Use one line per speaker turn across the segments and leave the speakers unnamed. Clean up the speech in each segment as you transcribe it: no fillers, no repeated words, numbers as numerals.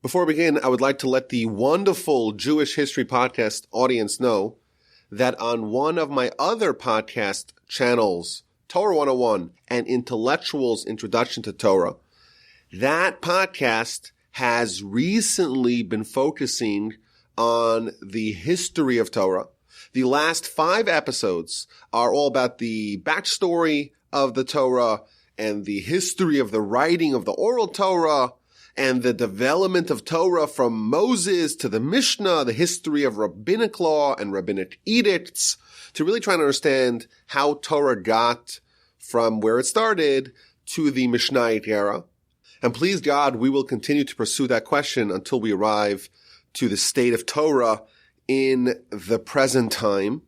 Before we begin, I would like to let the wonderful Jewish History Podcast audience know that on one of my other podcast channels, Torah 101, and Intellectuals Introduction to Torah, that podcast has recently been focusing on the history of Torah. The last 5 episodes are all about the backstory of the Torah and the history of the writing of the oral Torah and the development of Torah from Moses to the Mishnah, the history of rabbinic law and rabbinic edicts, to really try to understand how Torah got from where it started to the Mishnaic era. And please God, we will continue to pursue that question until we arrive to the state of Torah in the present time.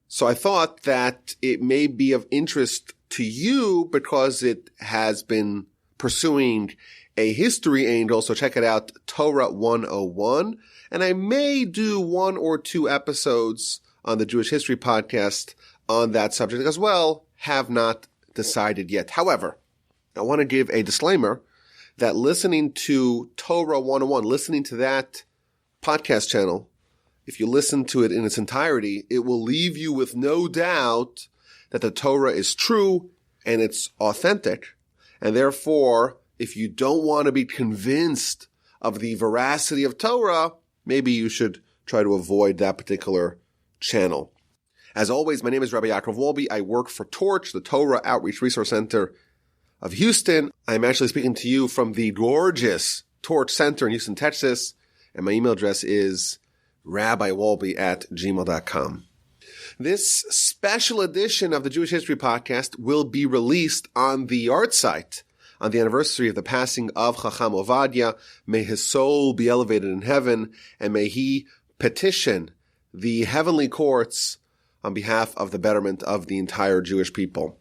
So I thought that it may be of interest to you because it has been pursuing a history angle, so check it out, Torah 101. And I may do 1 or 2 episodes on the Jewish History Podcast on that subject as well. Have not decided yet. However, I want to give a disclaimer that listening to Torah 101, listening to that podcast channel, if you listen to it in its entirety, it will leave you with no doubt that the Torah is true and it's authentic. And therefore, if you don't want to be convinced of the veracity of Torah, maybe you should try to avoid that particular channel. As always, my name is Rabbi Yaakov Wolbe. I work for Torch, the Torah Outreach Resource Center of Houston. I'm actually speaking to you from the gorgeous Torch Center in Houston, Texas. And my email address is rabbiwolbe@gmail.com. This special edition of the Jewish History Podcast will be released on the Yard Site on the anniversary of the passing of Chacham Ovadia. May his soul be elevated in heaven, and may he petition the heavenly courts on behalf of the betterment of the entire Jewish people.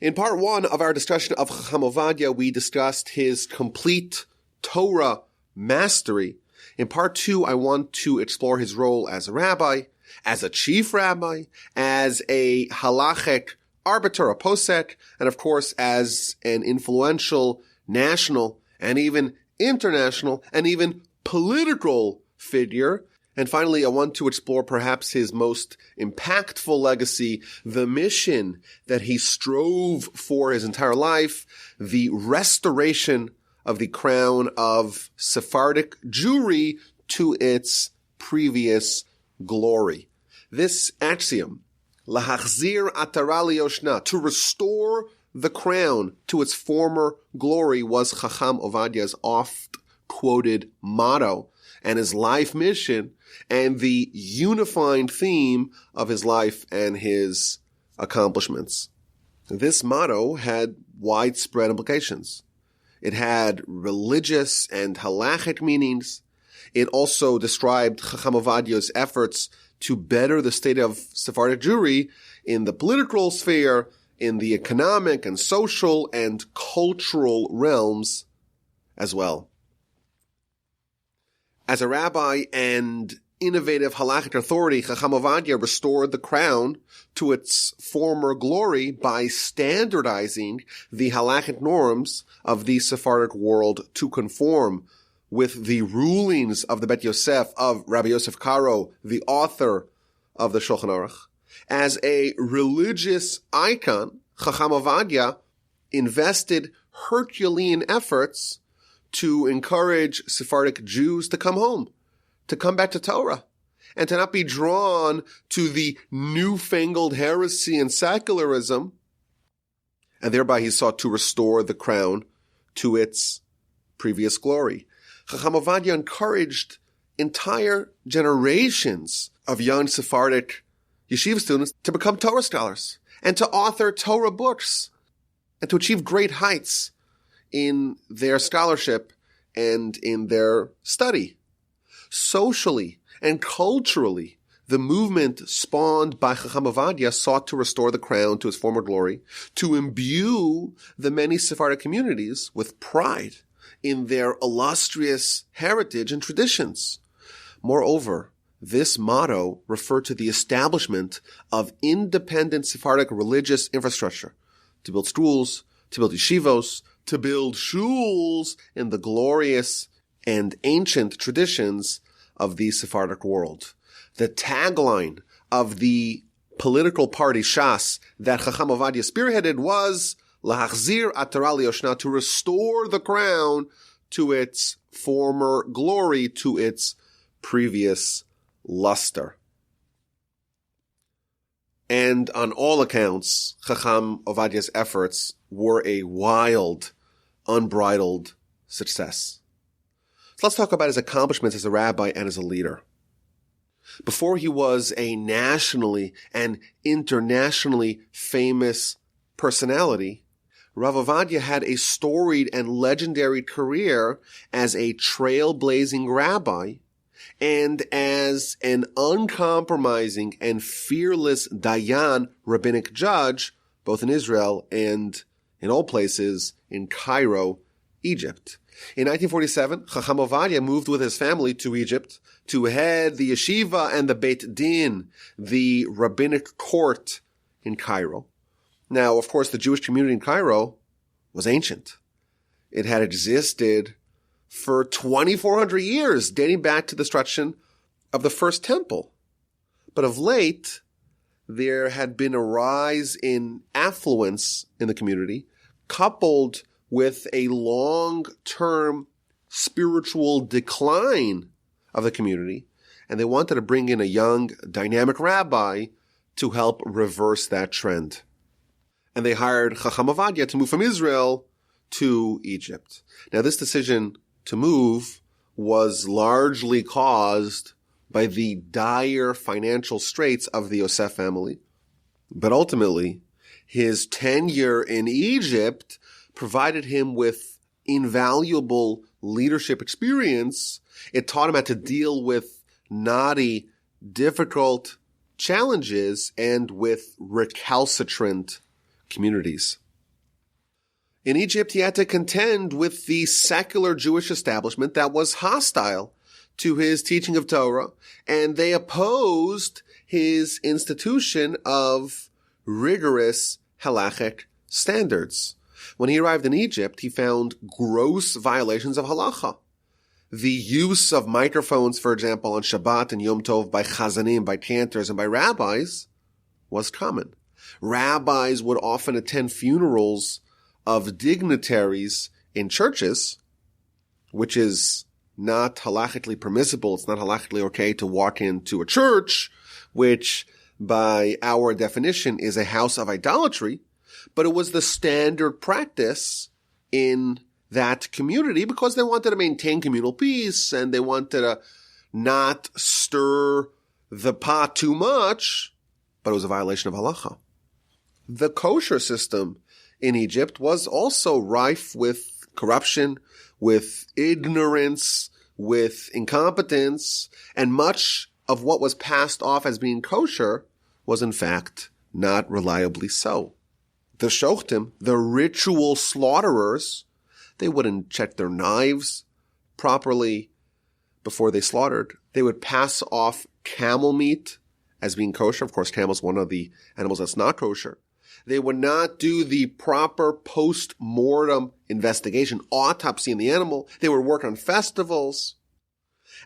In part 1 of our discussion of Chacham Ovadia, we discussed his complete Torah mastery. In part 2, I want to explore his role as a rabbi, as a chief rabbi, as a halachic arbiter, a Posek, and of course as an influential national and even international and even political figure. And finally, I want to explore perhaps his most impactful legacy, the mission that he strove for his entire life, the restoration of the crown of Sephardic Jewry to its previous glory. This axiom, Lahachzir atara liyoshna, to restore the crown to its former glory, was Chacham Ovadia's oft-quoted motto and his life mission and the unifying theme of his life and his accomplishments. This motto had widespread implications. It had religious and halachic meanings. It also described Chacham Ovadia's efforts to better the state of Sephardic Jewry in the political sphere, in the economic and social and cultural realms as well. As a rabbi and innovative halachic authority, Chacham Ovadia restored the crown to its former glory by standardizing the halachic norms of the Sephardic world to conform with the rulings of the Bet Yosef, of Rabbi Yosef Karo, the author of the Shulchan Aruch. As a religious icon, Chacham Ovadia invested Herculean efforts to encourage Sephardic Jews to come home, to come back to Torah, and to not be drawn to the newfangled heresy and secularism. And thereby he sought to restore the crown to its previous glory. Chacham Ovadia encouraged entire generations of young Sephardic yeshiva students to become Torah scholars and to author Torah books and to achieve great heights in their scholarship and in their study. Socially and culturally, the movement spawned by Chacham Ovadia sought to restore the crown to its former glory, to imbue the many Sephardic communities with pride in their illustrious heritage and traditions. Moreover, this motto referred to the establishment of independent Sephardic religious infrastructure, to build schools, to build yeshivos, to build shuls in the glorious and ancient traditions of the Sephardic world. The tagline of the political party Shas that Chacham Ovadia spearheaded was Lahachzir Atara Liyoshna, to restore the crown to its former glory, to its previous luster. And on all accounts, Chacham Ovadia's efforts were a wild, unbridled success. So let's talk about his accomplishments as a rabbi and as a leader. Before he was a nationally and internationally famous personality, Rav Ovadia had a storied and legendary career as a trailblazing rabbi and as an uncompromising and fearless Dayan rabbinic judge, both in Israel and in all places in Cairo, Egypt. In 1947, Chacham Ovadia moved with his family to Egypt to head the yeshiva and the Beit Din, the rabbinic court in Cairo. Now, of course, the Jewish community in Cairo was ancient. It had existed for 2,400 years, dating back to the destruction of the first temple. But of late, there had been a rise in affluence in the community, coupled with a long-term spiritual decline of the community, and they wanted to bring in a young, dynamic rabbi to help reverse that trend. And they hired Chacham Ovadia to move from Israel to Egypt. Now, this decision to move was largely caused by the dire financial straits of the Yosef family, but ultimately, his tenure in Egypt provided him with invaluable leadership experience. It taught him how to deal with knotty, difficult challenges and with recalcitrant communities. In Egypt, he had to contend with the secular Jewish establishment that was hostile to his teaching of Torah, and they opposed his institution of rigorous halachic standards. When he arrived in Egypt, he found gross violations of halacha. The use of microphones, for example, on Shabbat and Yom Tov by chazanim, by cantors, and by rabbis was common. Rabbis would often attend funerals of dignitaries in churches, which is not halachically permissible. It's not halachically okay to walk into a church, which by our definition is a house of idolatry, but it was the standard practice in that community because they wanted to maintain communal peace and they wanted to not stir the pot too much, but it was a violation of halacha. The kosher system in Egypt was also rife with corruption, with ignorance, with incompetence, and much of what was passed off as being kosher was in fact not reliably so. The shochtim, the ritual slaughterers, they wouldn't check their knives properly before they slaughtered. They would pass off camel meat as being kosher. Of course, camel is one of the animals that's not kosher. They would not do the proper post-mortem investigation, autopsy in the animal. They would work on festivals.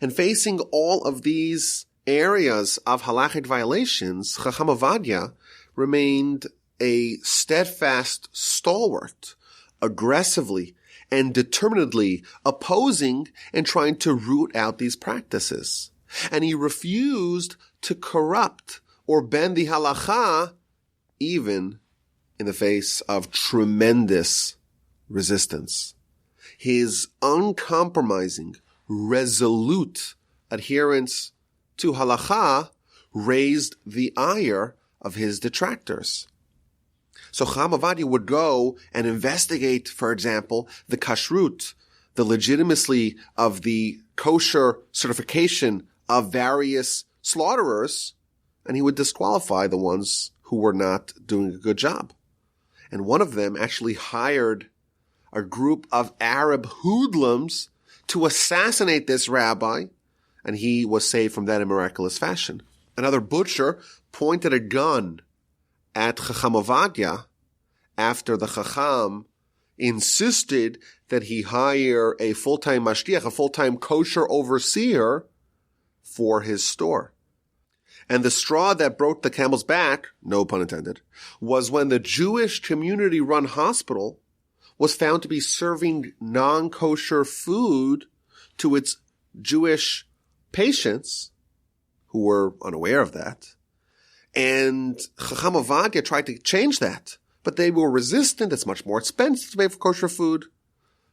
And facing all of these areas of halachic violations, Chacham Ovadia remained a steadfast stalwart, aggressively and determinedly opposing and trying to root out these practices. And he refused to corrupt or bend the halacha even in the face of tremendous resistance. His uncompromising, resolute adherence to halacha raised the ire of his detractors. So Chacham Ovadia would go and investigate, for example, the kashrut, the legitimacy of the kosher certification of various slaughterers, and he would disqualify the ones who were not doing a good job. And one of them actually hired a group of Arab hoodlums to assassinate this rabbi, and he was saved from that in miraculous fashion. Another butcher pointed a gun at Chacham Ovadia after the Chacham insisted that he hire a full-time mashgiach, a full-time kosher overseer for his store. And the straw that broke the camel's back, no pun intended, was when the Jewish community-run hospital was found to be serving non-kosher food to its Jewish patients who were unaware of that. And Chacham Ovadia tried to change that, but they were resistant. It's much more expensive to pay for kosher food.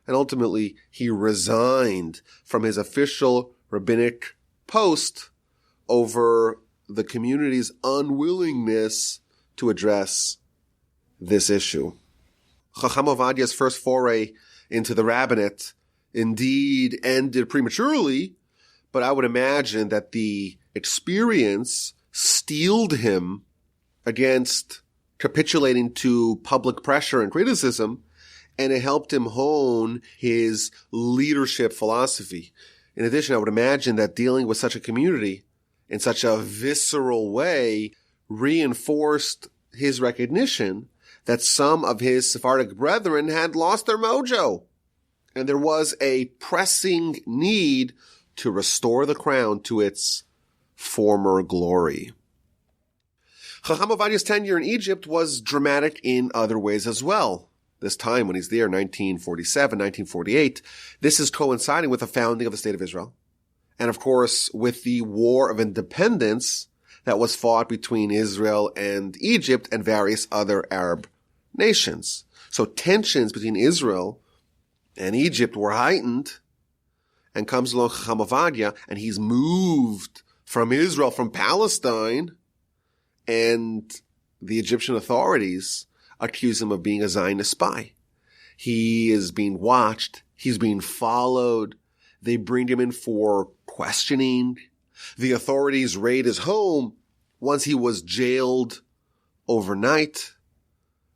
And ultimately, he resigned from his official rabbinic post over the community's unwillingness to address this issue. Chacham Ovadia's first foray into the rabbinate indeed ended prematurely, but I would imagine that the experience steeled him against capitulating to public pressure and criticism, and it helped him hone his leadership philosophy. In addition, I would imagine that dealing with such a community in such a visceral way reinforced his recognition that some of his Sephardic brethren had lost their mojo, and there was a pressing need to restore the crown to its former glory. Chacham Ovadia's tenure in Egypt was dramatic in other ways as well. This time when he's there, 1947, 1948, this is coinciding with the founding of the State of Israel. And of course, with the War of Independence that was fought between Israel and Egypt and various other Arab nations. So tensions between Israel and Egypt were heightened, and comes along Chacham Ovadia, and he's moved from Israel, from Palestine, and the Egyptian authorities accuse him of being a Zionist spy. He is being watched. He's being followed. They bring him in for questioning. The authorities raid his home once he was jailed overnight,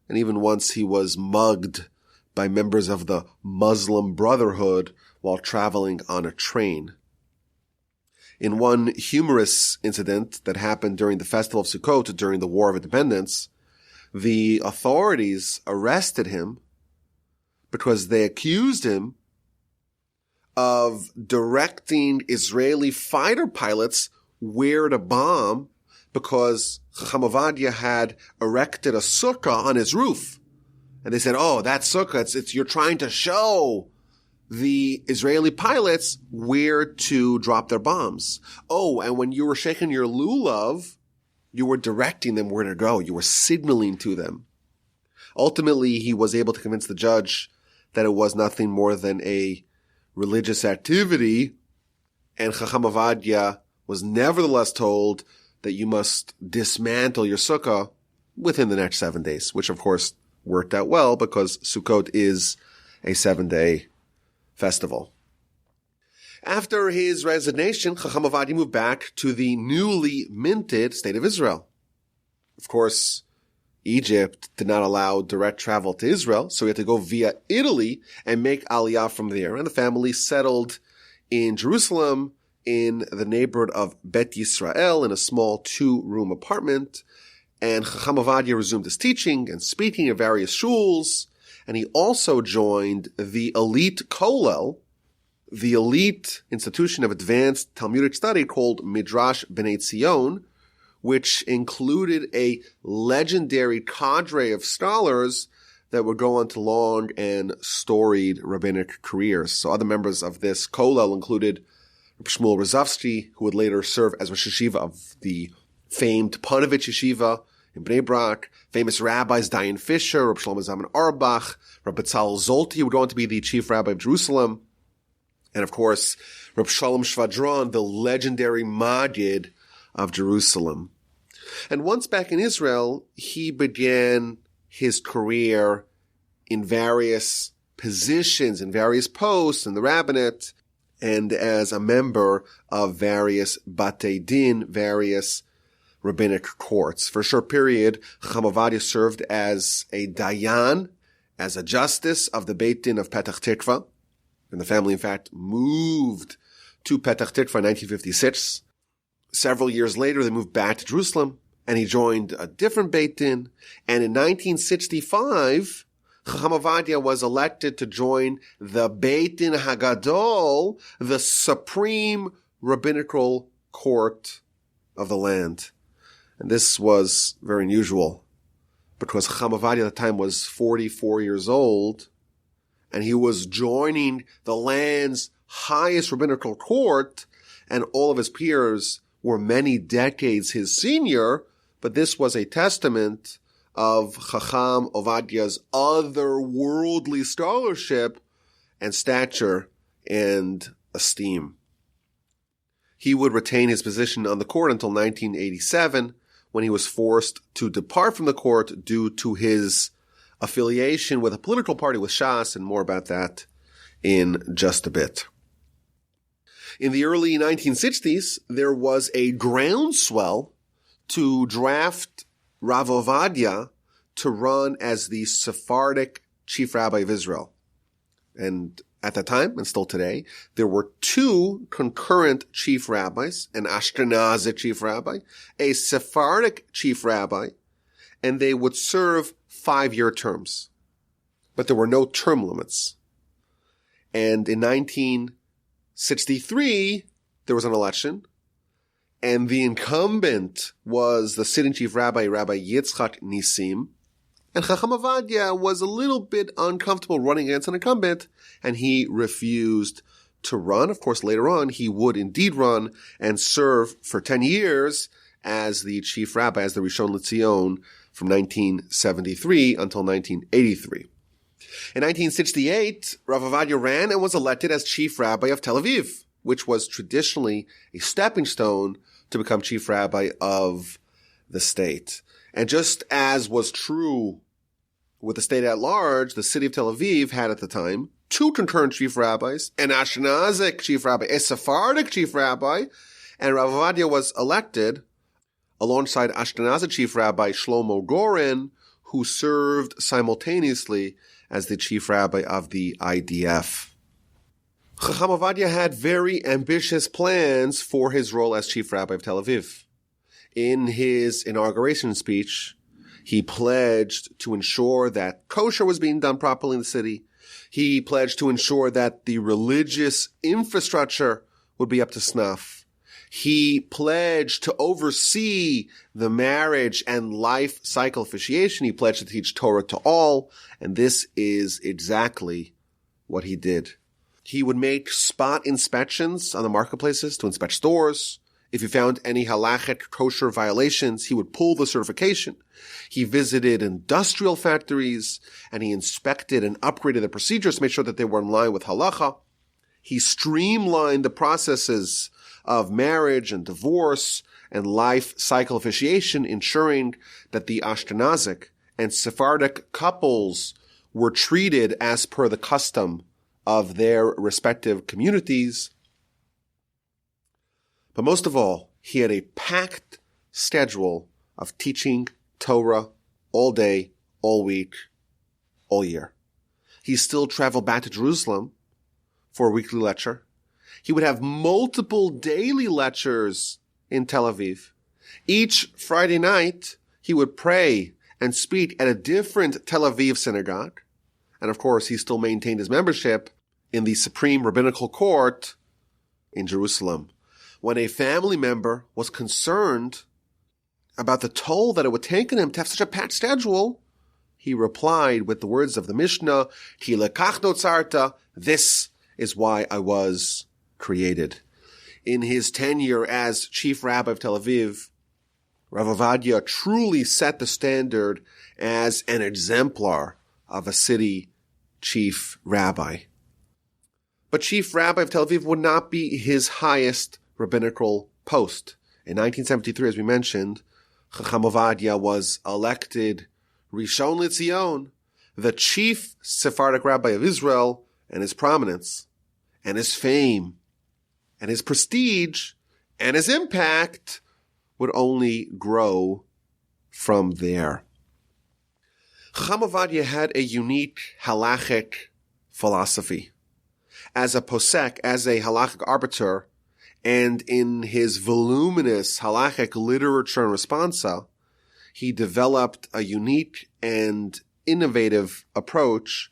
and even once he was mugged by members of the Muslim Brotherhood while traveling on a train. In one humorous incident that happened during the Festival of Sukkot during the War of Independence, the authorities arrested him because they accused him of directing Israeli fighter pilots where to bomb because Chacham Ovadia had erected a sukkah on his roof. And they said, oh, that sukkah, it's you're trying to show the Israeli pilots where to drop their bombs. Oh, and when you were shaking your lulav, you were directing them where to go. You were signaling to them. Ultimately, he was able to convince the judge that it was nothing more than a religious activity, and Chacham Ovadia was nevertheless told that you must dismantle your sukkah within the next 7 days, which of course worked out well because Sukkot is a 7-day festival. After his resignation, Chacham Ovadia moved back to the newly minted State of Israel. Of course, Egypt did not allow direct travel to Israel, so he had to go via Italy and make Aliyah from there. And the family settled in Jerusalem in the neighborhood of Bet Yisrael in a small 2-room apartment. And Chacham Ovadia resumed his teaching and speaking at various shuls. And he also joined the elite kollel, the elite institution of advanced Talmudic study called Midrash B'nai Tzion, which included a legendary cadre of scholars that would go on to long and storied rabbinic careers. So other members of this kollel included Shmuel Rozovsky, who would later serve as Rosh Yeshiva of the famed Panovich Yeshiva in Bnei Brak, famous rabbis Dayan Fisher, Reb Shlomo Zalman Auerbach, Reb Betzalel Zolty, who would go on to be the chief rabbi of Jerusalem, and of course, Reb Shalom Shvadron, the legendary Maggid of Jerusalem. And once back in Israel, he began his career in various positions, in various posts in the rabbinate, and as a member of various Batei Din, various rabbinic courts. For a short period, Chacham Ovadia served as a dayan, as a justice of the Beit Din of Petach Tikva. And the family, in fact, moved to Petach Tikva in 1956. Several years later, they moved back to Jerusalem, and he joined a different Beit Din. And in 1965, Chacham Ovadia was elected to join the Beit Din Hagadol, the supreme rabbinical court of the land. And this was very unusual because Chacham Ovadia at the time was 44 years old, and he was joining the land's highest rabbinical court, and all of his peers were many decades his senior, but this was a testament of Chacham Ovadia's otherworldly scholarship and stature and esteem. He would retain his position on the court until 1987, when he was forced to depart from the court due to his affiliation with a political party with Shas, and more about that in just a bit. In the early 1960s, there was a groundswell to draft Rav Ovadia to run as the Sephardic Chief Rabbi of Israel. And at that time, and still today, there were two concurrent chief rabbis, an Ashkenazi chief rabbi, a Sephardic chief rabbi, and they would serve 5-year terms. But there were no term limits. And in 1963, there was an election, and the incumbent was the sitting chief rabbi, Rabbi Yitzchak Nisim, and Chacham Ovadia was a little bit uncomfortable running against an incumbent, and he refused to run. Of course, later on, he would indeed run and serve for 10 years as the chief rabbi, as the Rishon LeZion, from 1973 until 1983. In 1968, Rav Ovadia ran and was elected as chief rabbi of Tel Aviv, which was traditionally a stepping stone to become chief rabbi of the state. And just as was true with the state at large, the city of Tel Aviv had at the time two concurrent chief rabbis, an Ashkenazic chief rabbi, a Sephardic chief rabbi, and Rav Ovadia was elected alongside Ashkenazi chief rabbi Shlomo Goren, who served simultaneously as the chief rabbi of the IDF. Chacham Ovadia had very ambitious plans for his role as chief rabbi of Tel Aviv. In his inauguration speech, he pledged to ensure that kosher was being done properly in the city. He pledged to ensure that the religious infrastructure would be up to snuff. He pledged to oversee the marriage and life cycle officiation. He pledged to teach Torah to all, and this is exactly what he did. He would make spot inspections on the marketplaces to inspect stores. If he found any halachic kosher violations, he would pull the certification. He visited industrial factories, and he inspected and upgraded the procedures to make sure that they were in line with halacha. He streamlined the processes of marriage and divorce and life cycle officiation, ensuring that the Ashkenazic and Sephardic couples were treated as per the custom of their respective communities. But most of all, he had a packed schedule of teaching Torah all day, all week, all year. He still traveled back to Jerusalem for a weekly lecture. He would have multiple daily lectures in Tel Aviv. Each Friday night, he would pray and speak at a different Tel Aviv synagogue. And of course, he still maintained his membership in the Supreme Rabbinical Court in Jerusalem. When a family member was concerned about the toll that it would take on him to have such a packed schedule, he replied with the words of the Mishnah, Ki lekach notzarta, this is why I was created. In his tenure as Chief Rabbi of Tel Aviv, Rav Ovadia truly set the standard as an exemplar of a city chief rabbi. But Chief Rabbi of Tel Aviv would not be his highest rabbinical post. In 1973, as we mentioned, Chacham Ovadia was elected Rishon LeZion, the chief Sephardic Rabbi of Israel, and his prominence, and his fame, and his prestige, and his impact would only grow from there. Chacham Ovadia had a unique halachic philosophy. As a Posek, as a halachic arbiter, and in his voluminous halachic literature and responsa, he developed a unique and innovative approach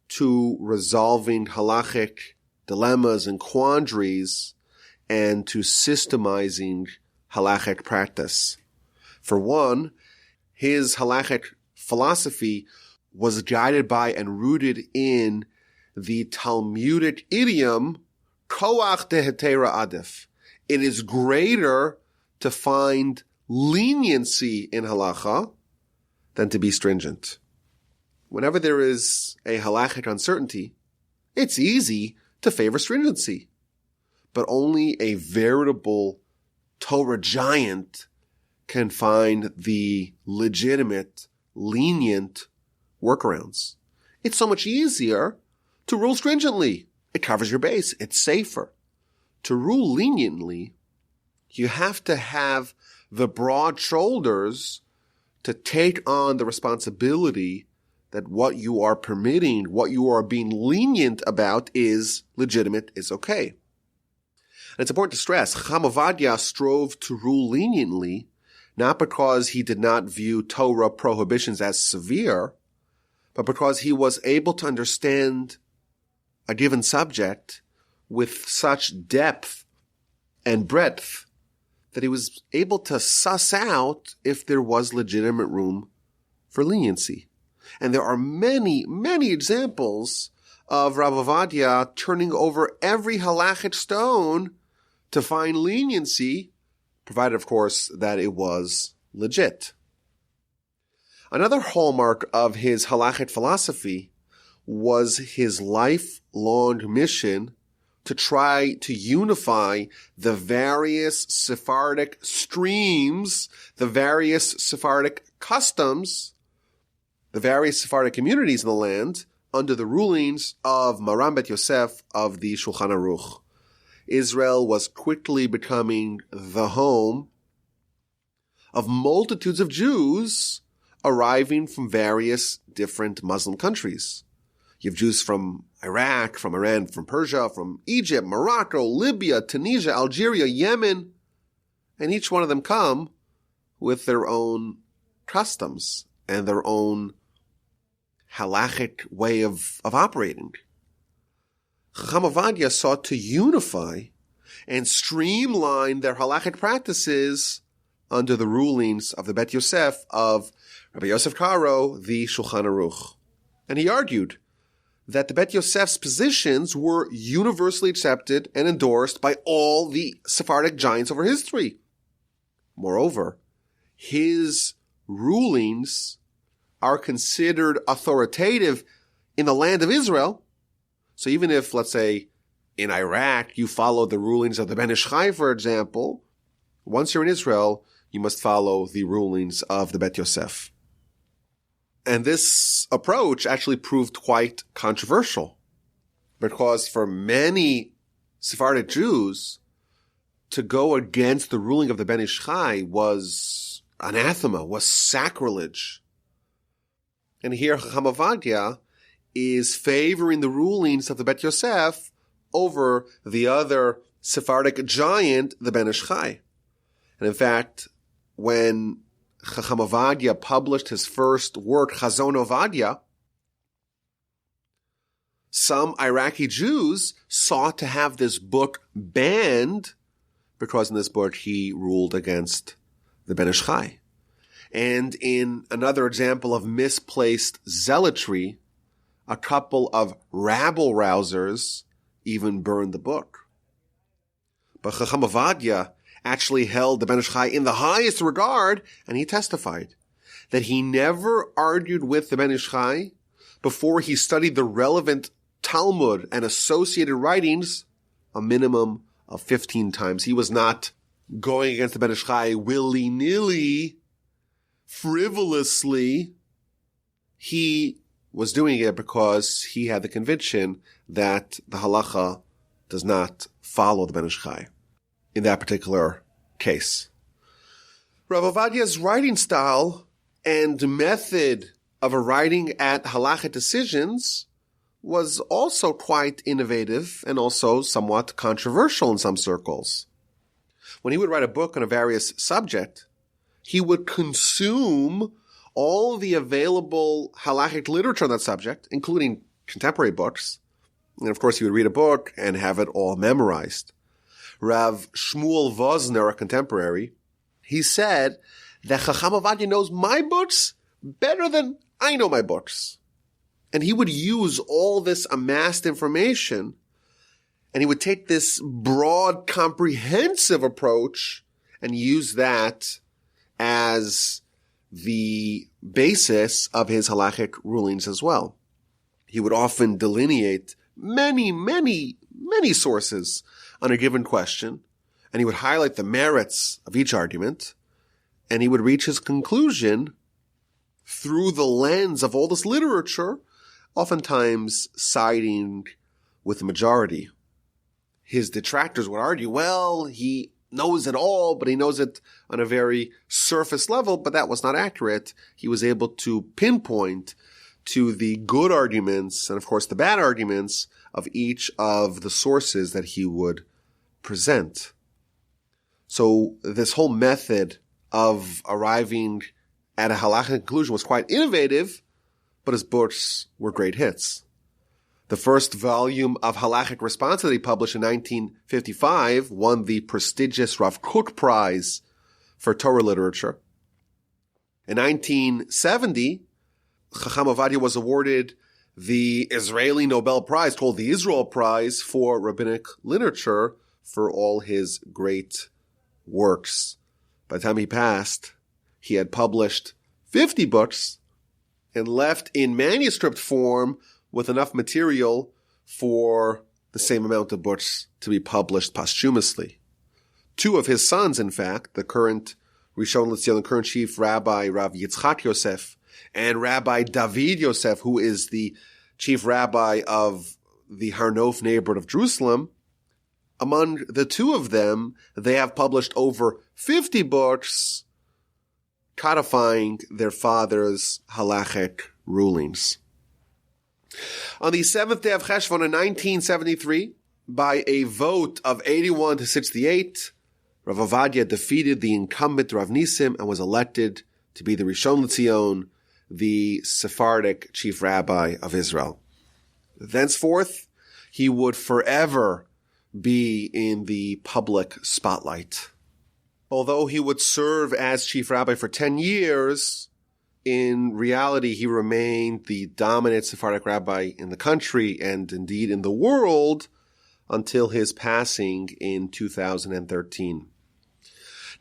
to resolving halachic dilemmas and quandaries and to systemizing halachic practice. For one, his halachic philosophy was guided by and rooted in the Talmudic idiom, koach dehetera adif. It is greater to find leniency in halacha than to be stringent. Whenever there is a halachic uncertainty, it's easy to favor stringency. But only a veritable Torah giant can find the legitimate, lenient workarounds. It's so much easier to rule stringently. It covers your base. It's safer. To rule leniently, you have to have the broad shoulders to take on the responsibility that what you are permitting, what you are being lenient about is legitimate, is okay. And it's important to stress, Chacham Ovadia strove to rule leniently, not because he did not view Torah prohibitions as severe, but because he was able to understand a given subject with such depth and breadth that he was able to suss out if there was legitimate room for leniency. And there are many, many examples of Rav Ovadia turning over every halachic stone to find leniency, provided, of course, that it was legit. Another hallmark of his halachic philosophy was his lifelong mission to try to unify the various Sephardic streams, the various Sephardic customs, the various Sephardic communities in the land under the rulings of Maram Bet Yosef of the Shulchan Aruch. Israel was quickly becoming the home of multitudes of Jews arriving from various different Muslim countries. You have Jews from Iraq, from Iran, from Persia, from Egypt, Morocco, Libya, Tunisia, Algeria, Yemen, and each one of them come with their own customs and their own halachic way of operating. Chacham Ovadia sought to unify and streamline their halachic practices under the rulings of the Bet Yosef of Rabbi Yosef Karo, the Shulchan Aruch. And he argued that the Bet Yosef's positions were universally accepted and endorsed by all the Sephardic giants over history. Moreover, his rulings are considered authoritative in the land of Israel. So even if, let's say, in Iraq, you follow the rulings of the Ben Ish Chai, for example, once you're in Israel, you must follow the rulings of the Bet Yosef. And this approach actually proved quite controversial, because for many Sephardic Jews, to go against the ruling of the Ben Ish Chai was anathema, was sacrilege. And here Chacham Ovadia is favoring the rulings of the Bet Yosef over the other Sephardic giant, the Ben Ish Chai. And in fact, when Chacham Ovadia published his first work, Chazon Ovadia, some Iraqi Jews sought to have this book banned because in this book he ruled against the Ben Ish Chai. And in another example of misplaced zealotry, a couple of rabble-rousers even burned the book. But Chacham Ovadia actually held the Ben Ish Chai in the highest regard, and he testified that he never argued with the Ben Ish Chai before he studied the relevant Talmud and associated writings a minimum of 15 times. He was not going against the Ben Ish Chai willy-nilly, frivolously. He was doing it because he had the conviction that the halacha does not follow the Ben Ish Chai in that particular case. Rav Ovadia's writing style and method of arriving at halachic decisions was also quite innovative and also somewhat controversial in some circles. When he would write a book on a various subject, he would consume all the available halachic literature on that subject, including contemporary books. And of course, he would read a book and have it all memorized. Rav Shmuel Vosner, a contemporary, he said that Chacham Ovadia knows my books better than I know my books. And he would use all this amassed information, and he would take this broad, comprehensive approach and use that as the basis of his halachic rulings as well. He would often delineate many sources on a given question, and he would highlight the merits of each argument, and he would reach his conclusion through the lens of all this literature, oftentimes siding with the majority. His detractors would argue, well, he knows it all, but he knows it on a very surface level, but that was not accurate. He was able to pinpoint to the good arguments and, of course, the bad arguments of each of the sources that he would present. So this whole method of arriving at a halachic conclusion was quite innovative, but his books were great hits. The first volume of halachic response that he published in 1955 won the prestigious Rav Kook Prize for Torah literature. In 1970, Chacham Ovadia was awarded the Israeli Nobel Prize, called the Israel Prize for Rabbinic Literature, for all his great works. By the time he passed, he had published 50 books and left in manuscript form with enough material for the same amount of books to be published posthumously. Two of his sons, in fact, the current Rishon LeZion, the current Chief Rabbi, Rav Yitzchak Yosef, and Rabbi David Yosef, who is the Chief Rabbi of the Har Nof neighborhood of Jerusalem, among the two of them, they have published over 50 books codifying their father's halachic rulings. On the 7th day of Cheshvan in 1973, by a vote of 81 to 68, Rav Ovadia defeated the incumbent Rav Nisim and was elected to be the Rishon LeZion, the Sephardic Chief Rabbi of Israel. Thenceforth, he would forever be in the public spotlight. Although he would serve as Chief Rabbi for 10 years, in reality, he remained the dominant Sephardic rabbi in the country and indeed in the world until his passing in 2013.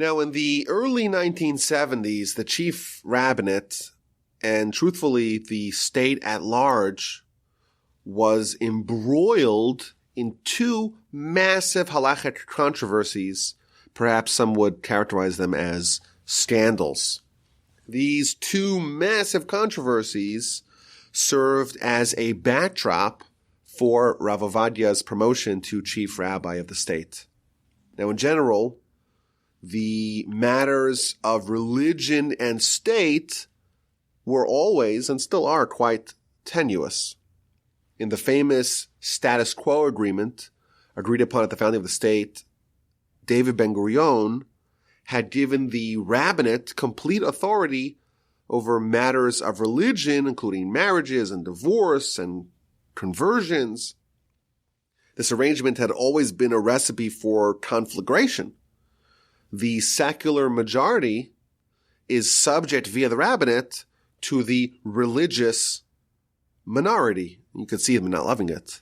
Now, in the early 1970s, the chief rabbinate, and truthfully the state at large, was embroiled in two massive halachic controversies. Perhaps some would characterize them as scandals. These two massive controversies served as a backdrop for Rav Ovadia's promotion to chief rabbi of the state. Now, in general, the matters of religion and state were always and still are quite tenuous. In the famous status quo agreement agreed upon at the founding of the state, David Ben-Gurion had given the rabbinate complete authority over matters of religion, including marriages and divorce and conversions. This arrangement had always been a recipe for conflagration. The secular majority is subject via the rabbinate to the religious minority. You could see them not loving it.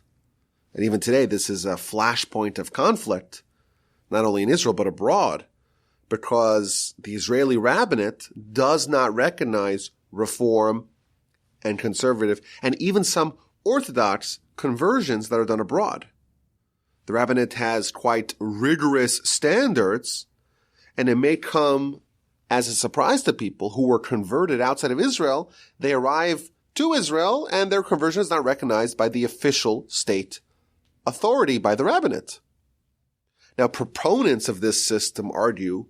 And even today, this is a flashpoint of conflict, not only in Israel, but abroad, because the Israeli rabbinate does not recognize reform and conservative and even some orthodox conversions that are done abroad. The rabbinate has quite rigorous standards, and it may come as a surprise to people who were converted outside of Israel. They arrive to Israel and their conversion is not recognized by the official state authority, by the rabbinate. Now, proponents of this system argue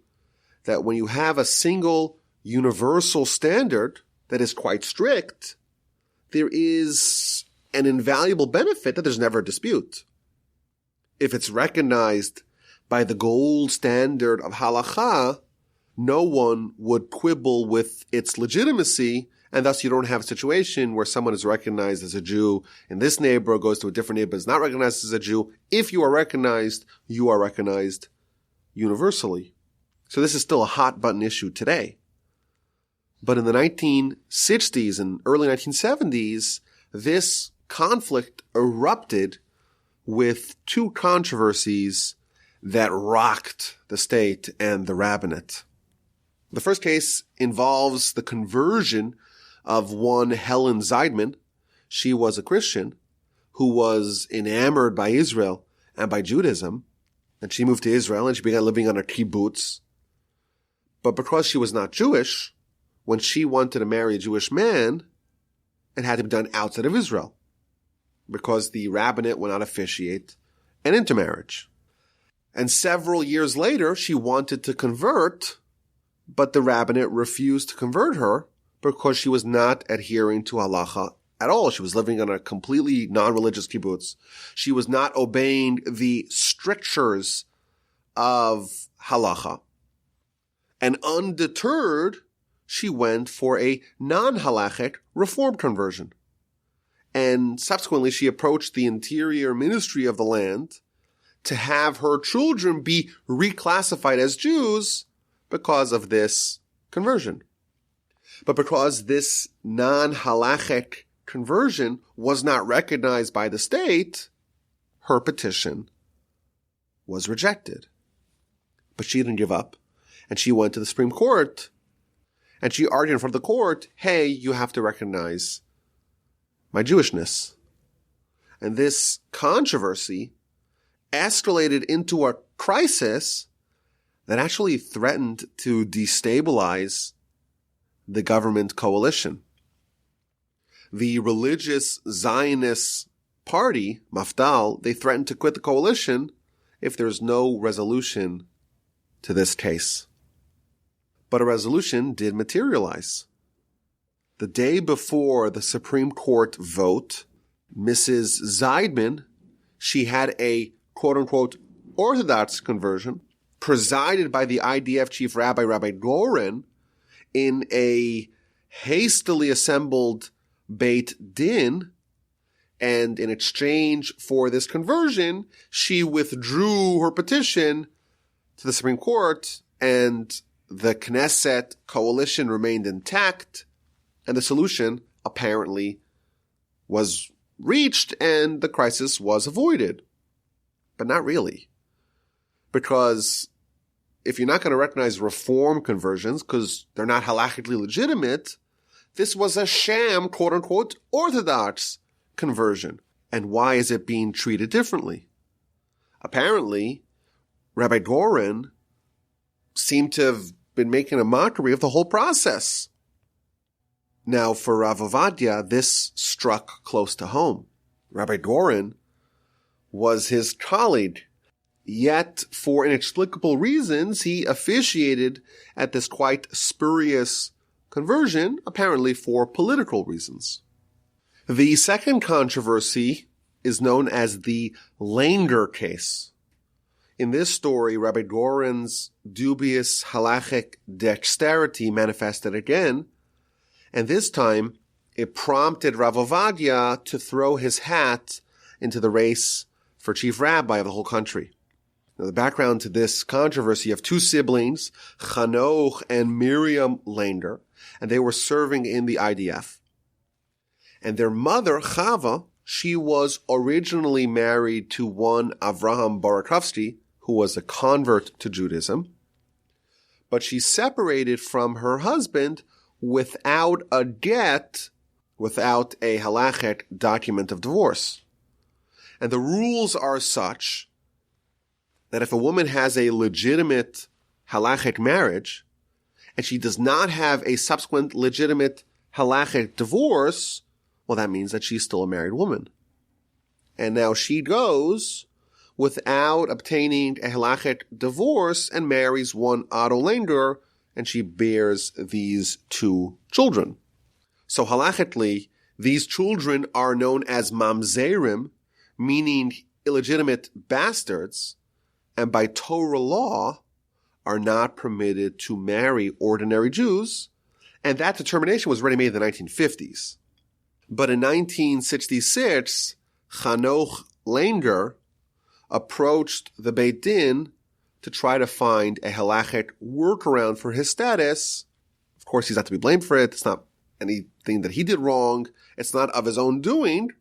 that when you have a single universal standard that is quite strict, there is an invaluable benefit that there's never a dispute. If it's recognized by the gold standard of halakha, no one would quibble with its legitimacy, and thus you don't have a situation where someone is recognized as a Jew in this neighborhood, goes to a different neighborhood, is not recognized as a Jew. If you are recognized universally. So this is still a hot button issue today. But in the 1960s and early 1970s, this conflict erupted with two controversies that rocked the state and the rabbinate. The first case involves the conversion of one Helen Zeidman. She was a Christian who was enamored by Israel and by Judaism, and she moved to Israel and she began living on a kibbutz. But because she was not Jewish, when she wanted to marry a Jewish man, it had to be done outside of Israel, because the rabbinate would not officiate an intermarriage. And several years later, she wanted to convert, but the rabbinate refused to convert her because she was not adhering to halacha at all. She was living on a completely non-religious kibbutz. She was not obeying the strictures of halacha. And undeterred, she went for a non-halachic reform conversion. And subsequently, she approached the interior ministry of the land to have her children be reclassified as Jews because of this conversion. But because this non-halachic conversion was not recognized by the state, her petition was rejected. But she didn't give up, and she went to the Supreme Court, and she argued in front of the court, hey, you have to recognize my Jewishness. And this controversy escalated into a crisis that actually threatened to destabilize the government coalition. The religious Zionist party, Mafdal, they threatened to quit the coalition if there's no resolution to this case. But a resolution did materialize. The day before the Supreme Court vote, Mrs. Zeidman, she had a quote-unquote Orthodox conversion presided by the IDF Chief Rabbi, Rabbi Goren, in a hastily assembled Beit Din, and in exchange for this conversion, she withdrew her petition to the Supreme Court, and the Knesset coalition remained intact, and the solution apparently was reached, and the crisis was avoided. But not really. Because if you're not going to recognize reform conversions because they're not halachically legitimate, this was a sham, quote-unquote, Orthodox conversion. And why is it being treated differently? Apparently, Rabbi Goren seemed to have been making a mockery of the whole process. Now, for Rav Ovadia, this struck close to home. Rabbi Goren was his colleague, yet for inexplicable reasons, he officiated at this quite spurious conversion, apparently for political reasons. The second controversy is known as the Langer case. In this story, Rabbi Goren's dubious halachic dexterity manifested again, and this time it prompted Rav Ovadia to throw his hat into the race for chief rabbi of the whole country. Now, the background to this controversy of two siblings, Chanoch and Miriam Langer, and they were serving in the IDF. And their mother, Chava, she was originally married to one Avraham Barakovsky, who was a convert to Judaism, but she separated from her husband without a get, without a halachic document of divorce. And the rules are such that if a woman has a legitimate halachic marriage, and she does not have a subsequent legitimate halachic divorce, well, that means that she's still a married woman. And now she goes without obtaining a halachic divorce and marries one Otto Langer, and she bears these two children. So halachically, these children are known as mamzerim, meaning illegitimate bastards, and by Torah law, are not permitted to marry ordinary Jews, and that determination was already made in the 1950s. But in 1966, Chanoch Langer approached the Beit Din to try to find a halachic workaround for his status. Of course, he's not to be blamed for it. It's not anything that he did wrong. It's not of his own doing.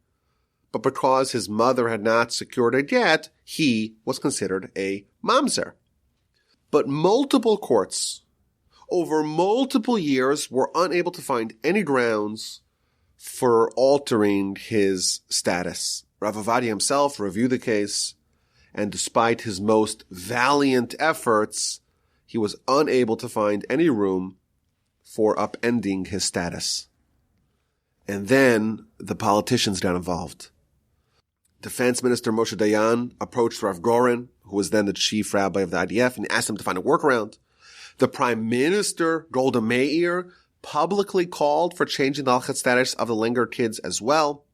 But because his mother had not secured a get, he was considered a mamzer. But multiple courts over multiple years were unable to find any grounds for altering his status. Rav Ovadia himself reviewed the case, and despite his most valiant efforts, he was unable to find any room for upending his status. And then the politicians got involved. Defense Minister Moshe Dayan approached Rav Goren, who was then the chief rabbi of the IDF, and asked him to find a workaround. The Prime Minister, Golda Meir, publicly called for changing the halachic status of the Langer kids as well.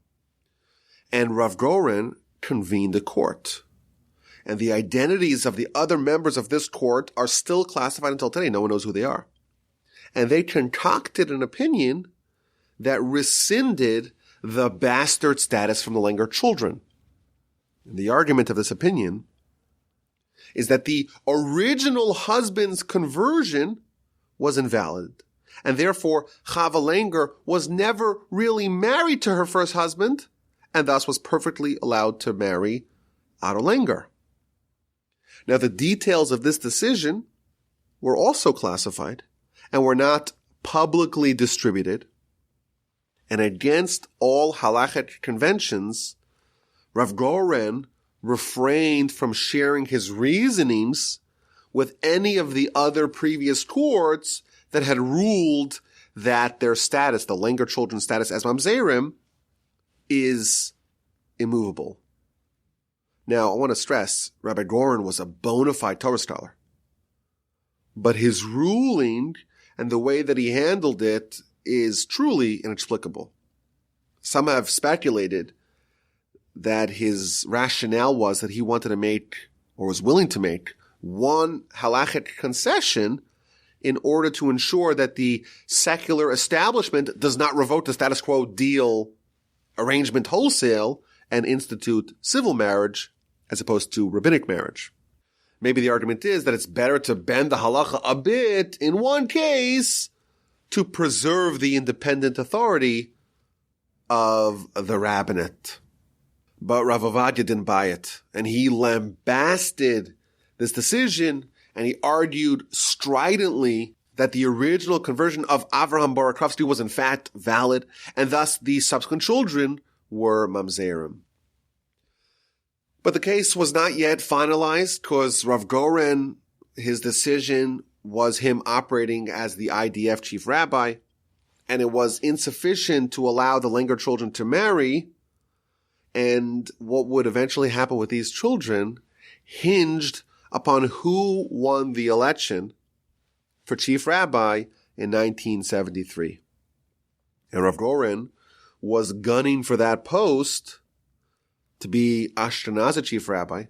And Rav Goren convened a court. And the identities of the other members of this court are still classified until today. No one knows who they are. And they concocted an opinion that rescinded the bastard status from the Langer children. And the argument of this opinion is that the original husband's conversion was invalid. And therefore, Chava Langer was never really married to her first husband, and thus was perfectly allowed to marry Otto Langer. Now, the details of this decision were also classified and were not publicly distributed. And against all halachic conventions, Rav Goren refrained from sharing his reasonings with any of the other previous courts that had ruled that their status, the Langer children's status as mamzerim, is immovable. Now, I want to stress, Rabbi Goren was a bona fide Torah scholar. But his ruling and the way that he handled it is truly inexplicable. Some have speculated that his rationale was that he wanted to make, or was willing to make, one halachic concession in order to ensure that the secular establishment does not revoke the status quo deal arrangement wholesale and institute civil marriage as opposed to rabbinic marriage. Maybe the argument is that it's better to bend the halacha a bit in one case to preserve the independent authority of the rabbinate. But Rav Ovadia didn't buy it, and he lambasted this decision, and he argued stridently that the original conversion of Avraham Barakovsky was in fact valid, and thus the subsequent children were mamzerim. But the case was not yet finalized because Rav Goren, his decision was him operating as the IDF chief rabbi, and it was insufficient to allow the Langer children to marry, and what would eventually happen with these children hinged upon who won the election for chief rabbi in 1973. And Rav Goren was gunning for that post to be Ashkenazi chief rabbi.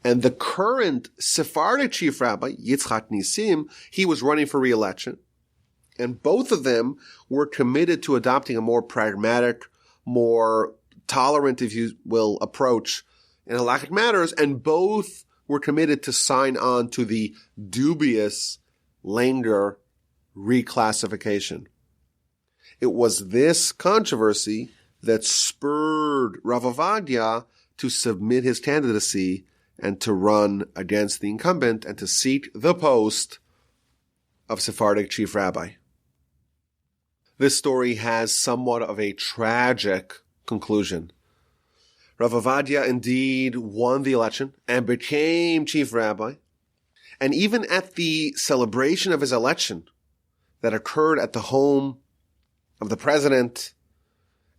And the current Sephardic chief rabbi, Yitzchak Nisim, he was running for re-election. And both of them were committed to adopting a more pragmatic, more tolerant, if you will, approach in halachic matters. And both were committed to sign on to the dubious Langer reclassification. It was this controversy that spurred Rav Ovadia to submit his candidacy and to run against the incumbent and to seek the post of Sephardic Chief Rabbi. This story has somewhat of a tragic conclusion. Rav Ovadia indeed won the election and became Chief Rabbi. And even at the celebration of his election that occurred at the home of the president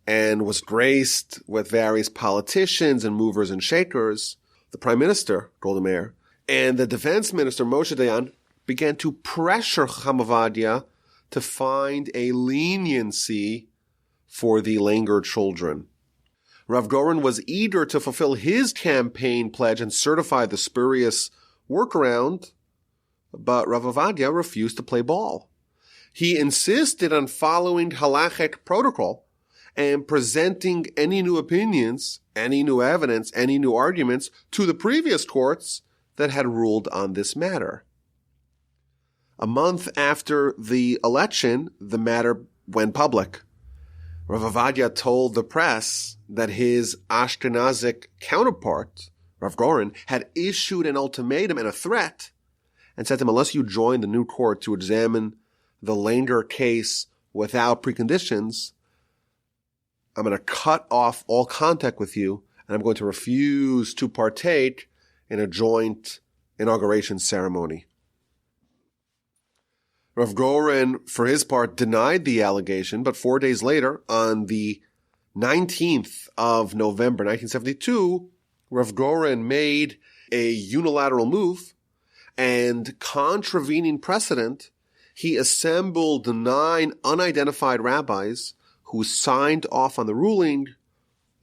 and was graced with various politicians and movers and shakers, the Prime Minister, Golda Meir, and the Defense Minister, Moshe Dayan, began to pressure Chacham Ovadia to find a leniency for the Langer children. Rav Goren was eager to fulfill his campaign pledge and certify the spurious workaround, but Rav Ovadia refused to play ball. He insisted on following halachic protocol and presenting any new opinions, any new evidence, any new arguments to the previous courts that had ruled on this matter. A month after the election, the matter went public. Rav Ovadia told the press that his Ashkenazic counterpart, Rav Goren, had issued an ultimatum and a threat and said to him, unless you join the new court to examine the Lander case without preconditions, I'm going to cut off all contact with you, and I'm going to refuse to partake in a joint inauguration ceremony. Rav Goren, for his part, denied the allegation, but 4 days later, on the 19th of November 1972, Rav Goren made a unilateral move, and contravening precedent, he assembled 9 unidentified rabbis who signed off on the ruling,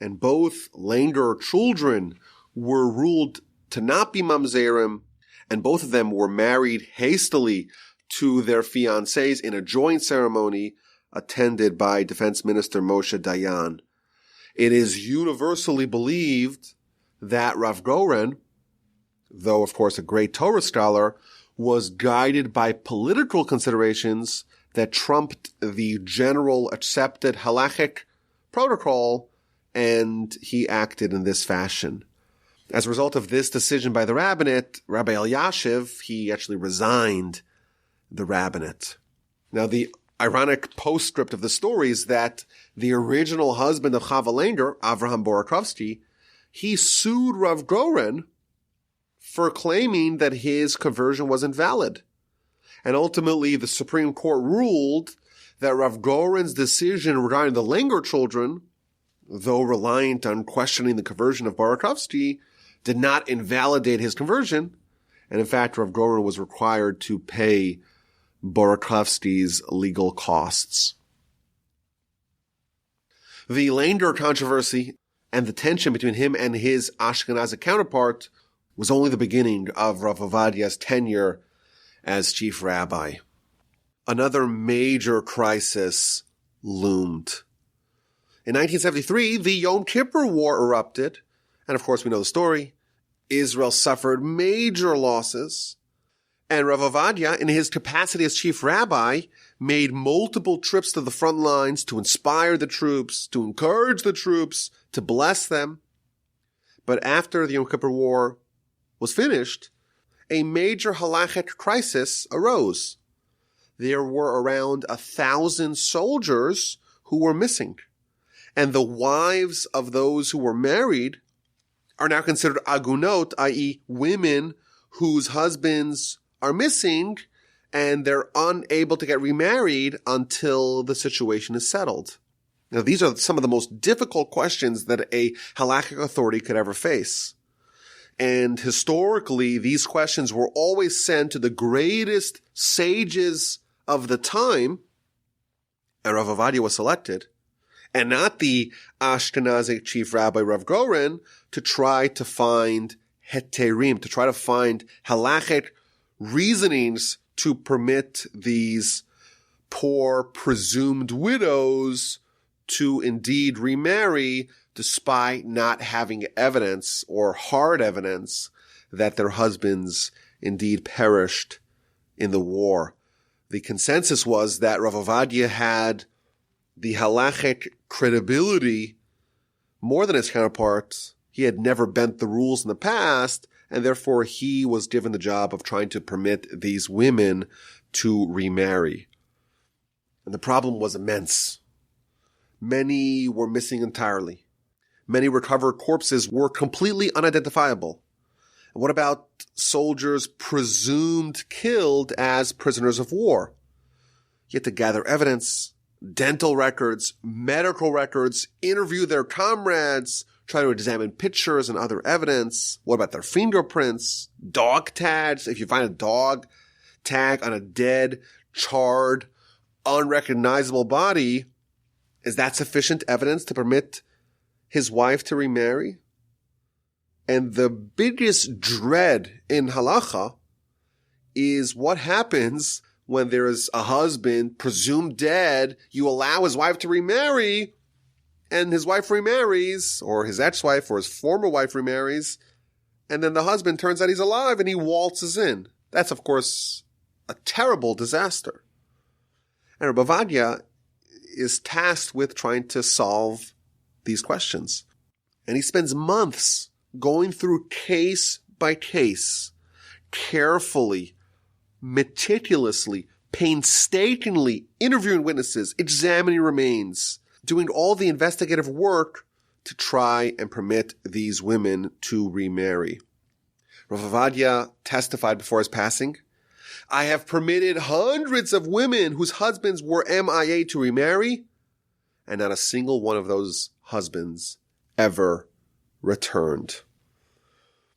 and both Lander children were ruled to not be mamzerim, and both of them were married hastily to their fiancés in a joint ceremony attended by Defense Minister Moshe Dayan. It is universally believed that Rav Goren, though of course a great Torah scholar, was guided by political considerations that trumped the general accepted halachic protocol, and he acted in this fashion. As a result of this decision by the rabbinate, Rabbi Elyashiv, he actually resigned the rabbinate. Now, the ironic postscript of the story is that the original husband of Chava Lander, Avraham Borakovsky, he sued Rav Goren for claiming that his conversion was invalid. And ultimately, the Supreme Court ruled that Rav Goren's decision regarding the Langer children, though reliant on questioning the conversion of Borakovsky, did not invalidate his conversion. And in fact, Rav Goren was required to pay Borakovsky's legal costs. The Lander controversy and the tension between him and his Ashkenazic counterpart was only the beginning of Rav Ovadia's tenure as chief rabbi. Another major crisis loomed. In 1973, the Yom Kippur War erupted, and of course we know the story. Israel suffered major losses, and Rav Ovadia, in his capacity as chief rabbi, made multiple trips to the front lines to inspire the troops, to encourage the troops, to bless them. But after the Yom Kippur War was finished, a major halachic crisis arose. There were around 1,000 soldiers who were missing, and the wives of those who were married are now considered agunot, i.e. women whose husbands are missing and they're unable to get remarried until the situation is settled. Now, these are some of the most difficult questions that a halachic authority could ever face. And historically, these questions were always sent to the greatest sages of the time, and Rav Ovadia was selected, and not the Ashkenazic chief rabbi Rav Goren, to try to find heterim, to try to find halachic reasonings to permit these poor presumed widows to indeed remarry despite not having evidence or hard evidence that their husbands indeed perished in the war. The consensus was that Rav Ovadia had the halachic credibility more than his counterparts. He had never bent the rules in the past, and therefore he was given the job of trying to permit these women to remarry. And the problem was immense. Many were missing entirely. Many recovered corpses were completely unidentifiable. And what about soldiers presumed killed as prisoners of war? You had to gather evidence, dental records, medical records, interview their comrades, try to examine pictures and other evidence. What about their fingerprints, dog tags? If you find a dog tag on a dead, charred, unrecognizable body, is that sufficient evidence to permit his wife to remarry? And the biggest dread in halacha is what happens when there is a husband presumed dead, you allow his wife to remarry, and his wife remarries, or his ex-wife or his former wife remarries, and then the husband turns out he's alive and he waltzes in. That's, of course, a terrible disaster. And Rabbi Ovadia is tasked with trying to solve these questions. And he spends months going through case by case, carefully, meticulously, painstakingly interviewing witnesses, examining remains, doing all the investigative work to try and permit these women to remarry. Rav Ovadia testified before his passing, I have permitted hundreds of women whose husbands were MIA to remarry, and not a single one of those husbands ever returned.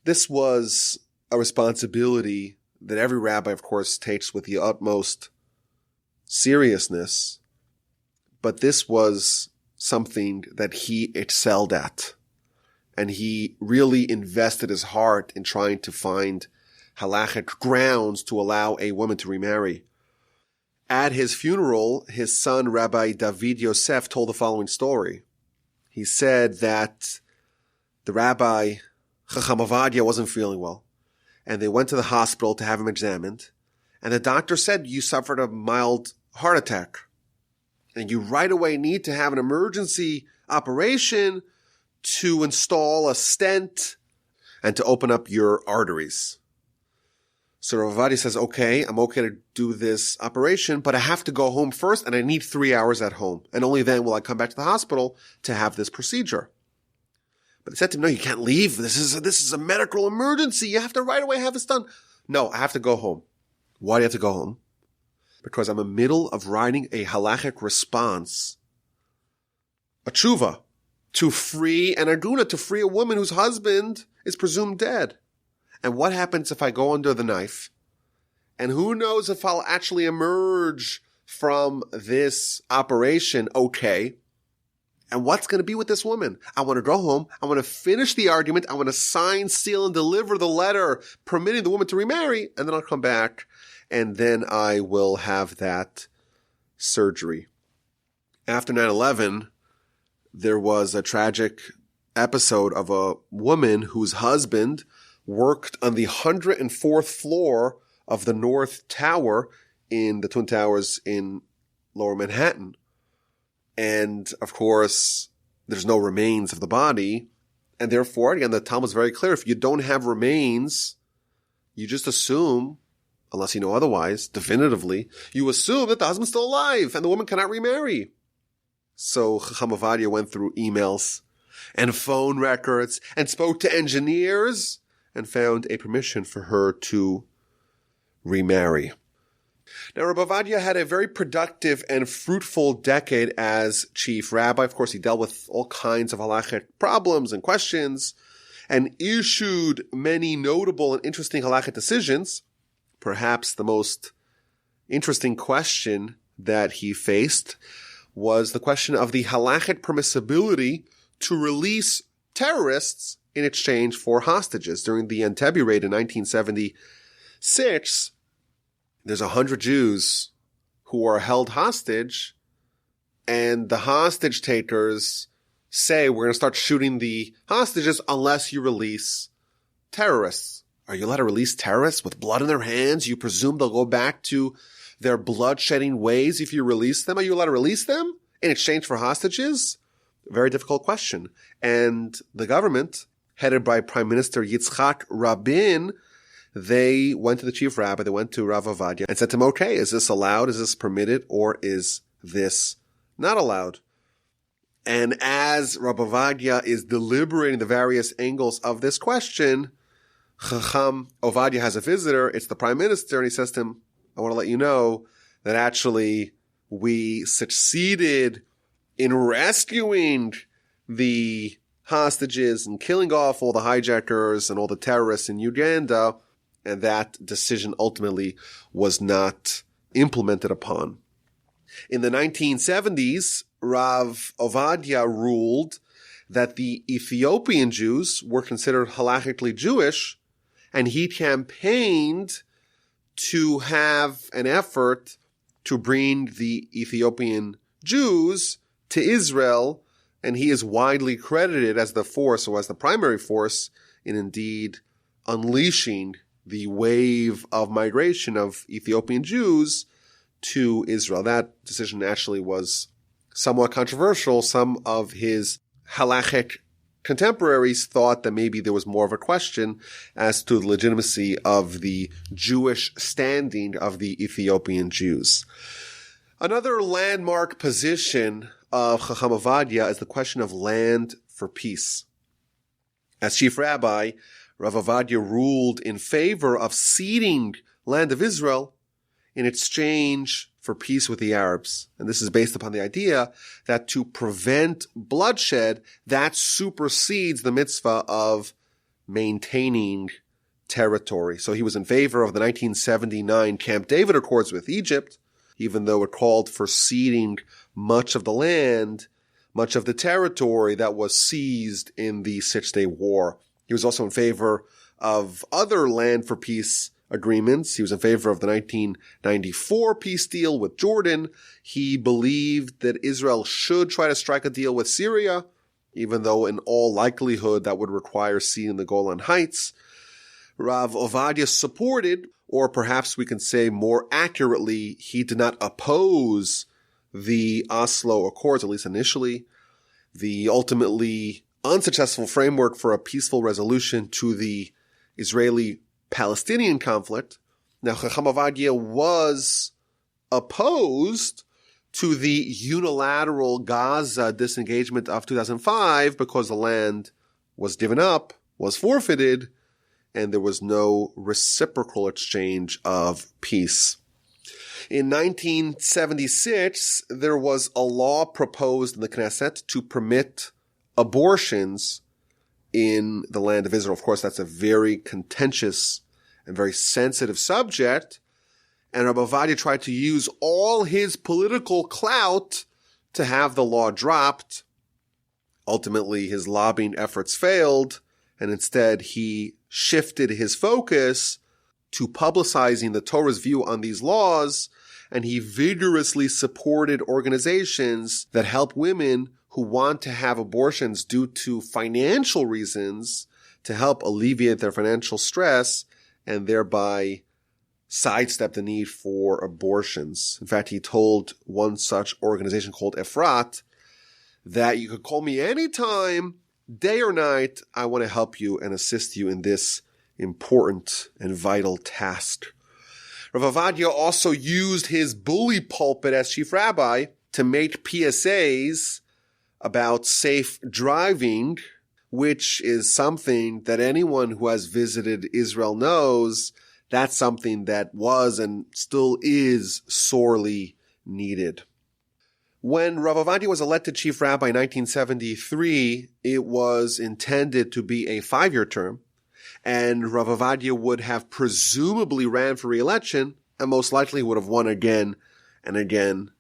This was a responsibility that every rabbi, of course, takes with the utmost seriousness, but this was something that he excelled at. And he really invested his heart in trying to find halachic grounds to allow a woman to remarry. At his funeral, his son, Rabbi David Yosef, told the following story. He said that the rabbi, Chacham Ovadia, wasn't feeling well, and they went to the hospital to have him examined, and the doctor said, you suffered a mild heart attack, and you right away need to have an emergency operation to install a stent and to open up your arteries. So Rav Ovadia says, okay, I'm okay to do this operation, but I have to go home first and I need 3 hours at home. And only then will I come back to the hospital to have this procedure. But they said to him, no, you can't leave. This is a medical emergency. You have to right away have this done. No, I have to go home. Why do you have to go home? Because I'm in the middle of writing a halachic response, a tshuva, to free an aguna, to free a woman whose husband is presumed dead. And what happens if I go under the knife? And who knows if I'll actually emerge from this operation okay? And what's going to be with this woman? I want to go home. I want to finish the argument. I want to sign, seal, and deliver the letter permitting the woman to remarry. And then I'll come back. And then I will have that surgery. After 9/11, there was a tragic episode of a woman whose husband worked on the 104th floor of the North Tower in the Twin Towers in Lower Manhattan. And, of course, there's no remains of the body. And therefore, again, the Talmud is very clear. If you don't have remains, you just assume, unless you know otherwise, definitively, you assume that the husband's still alive and the woman cannot remarry. So Chacham Ovadia went through emails and phone records and spoke to engineers and found a permission for her to remarry. Now, Rabbi Ovadia had a very productive and fruitful decade as chief rabbi. Of course, he dealt with all kinds of halachic problems and questions and issued many notable and interesting halachic decisions. Perhaps the most interesting question that he faced was the question of the halachic permissibility to release terrorists in exchange for hostages. During the Entebbe raid in 1976, there's 100 Jews who are held hostage, and the hostage takers say, we're going to start shooting the hostages unless you release terrorists. Are you allowed to release terrorists with blood in their hands? You presume they'll go back to their blood-shedding ways if you release them? Are you allowed to release them in exchange for hostages? Very difficult question. And the government, headed by Prime Minister Yitzhak Rabin, they went to the chief rabbi, they went to Rav Ovadia and said to him, okay, is this allowed? Is this permitted? Or is this not allowed? And as Rav Ovadia is deliberating the various angles of this question, Chacham Ovadia has a visitor. It's the prime minister. And he says to him, I want to let you know that actually we succeeded in rescuing the hostages and killing off all the hijackers and all the terrorists in Uganda. And that decision ultimately was not implemented upon. In the 1970s, Rav Ovadia ruled that the Ethiopian Jews were considered halachically Jewish, and he campaigned to have an effort to bring the Ethiopian Jews to Israel, and he is widely credited as the force, or as the primary force, in indeed unleashing the wave of migration of Ethiopian Jews to Israel. That decision actually was somewhat controversial. Some of his halachic contemporaries thought that maybe there was more of a question as to the legitimacy of the Jewish standing of the Ethiopian Jews. Another landmark position of Chacham Ovadia is the question of land for peace. As chief rabbi, Rav Ovadia ruled in favor of ceding land of Israel in exchange for peace with the Arabs. And this is based upon the idea that to prevent bloodshed, that supersedes the mitzvah of maintaining territory. So he was in favor of the 1979 Camp David Accords with Egypt, even though it called for ceding much of the land, much of the territory that was seized in the Six-Day War. He was also in favor of other land for peace agreements. He was in favor of the 1994 peace deal with Jordan. He believed that Israel should try to strike a deal with Syria, even though in all likelihood that would require ceding the Golan Heights. Rav Ovadia supported, or perhaps we can say more accurately, he did not oppose the Oslo Accords, at least initially. The ultimately unsuccessful framework for a peaceful resolution to the Israeli-Palestinian conflict. Now, Chacham Ovadia was opposed to the unilateral Gaza disengagement of 2005 because the land was given up, was forfeited, and there was no reciprocal exchange of peace. In 1976, there was a law proposed in the Knesset to permit abortions in the land of Israel. Of course, that's a very contentious and very sensitive subject. And Rabbi Ovadia tried to use all his political clout to have the law dropped. Ultimately, his lobbying efforts failed, and instead he shifted his focus to publicizing the Torah's view on these laws, and he vigorously supported organizations that help women who want to have abortions due to financial reasons to help alleviate their financial stress and thereby sidestep the need for abortions. In fact, he told one such organization called Efrat that you could call me anytime, day or night. I want to help you and assist you in this important and vital task. Rav Ovadia also used his bully pulpit as chief rabbi to make PSAs about safe driving, which is something that anyone who has visited Israel knows that's something that was and still is sorely needed. When Rav Ovadia was elected chief rabbi in 1973, it was intended to be a 5-year term, and Rav Ovadia would have presumably ran for re-election and most likely would have won again and again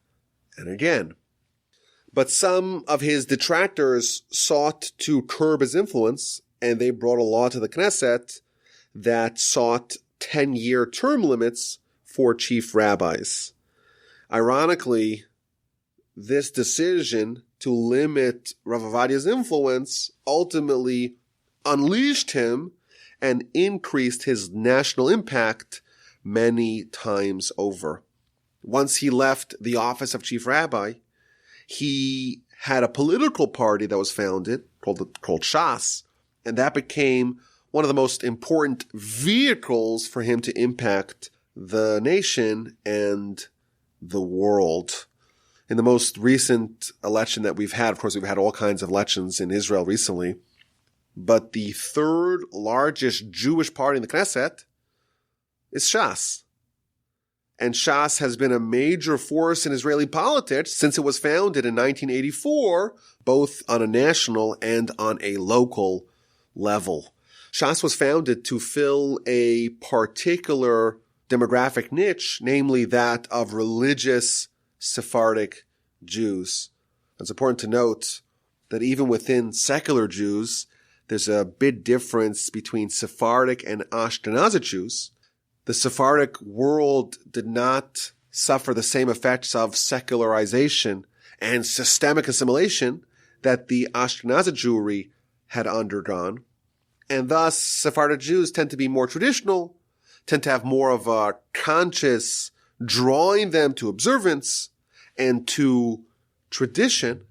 and again. But some of his detractors sought to curb his influence, and they brought a law to the Knesset that sought 10-year term limits for chief rabbis. Ironically, this decision to limit Rav Ovadia's influence ultimately unleashed him and increased his national impact many times over. Once he left the office of chief rabbi, he had a political party that was founded called Shas, and that became one of the most important vehicles for him to impact the nation and the world. In the most recent election that we've had, of course, we've had all kinds of elections in Israel recently, but the third largest Jewish party in the Knesset is Shas. And Shas has been a major force in Israeli politics since it was founded in 1984, both on a national and on a local level. Shas was founded to fill a particular demographic niche, namely that of religious Sephardic Jews. It's important to note that even within secular Jews, there's a big difference between Sephardic and Ashkenazi Jews. The Sephardic world did not suffer the same effects of secularization and systemic assimilation that the Ashkenazi Jewry had undergone. And thus, Sephardic Jews tend to be more traditional, tend to have more of a conscious drawing them to observance and to tradition.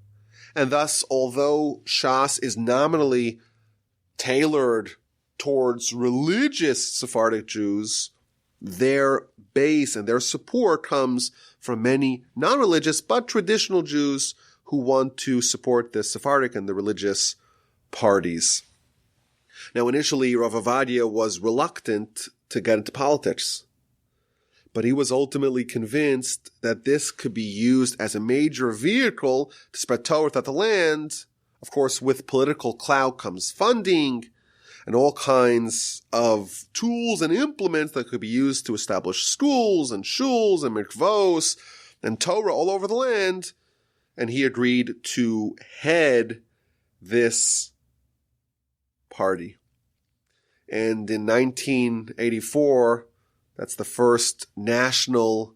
And thus, although Shas is nominally tailored towards religious Sephardic Jews, their base and their support comes from many non-religious but traditional Jews who want to support the Sephardic and the religious parties. Now, initially, Rav Ovadia was reluctant to get into politics, but he was ultimately convinced that this could be used as a major vehicle to spread Torah throughout the land. Of course, with political clout comes funding and all kinds of tools and implements that could be used to establish schools and shuls and mikvos and Torah all over the land. And he agreed to head this party. And in 1984, that's the first national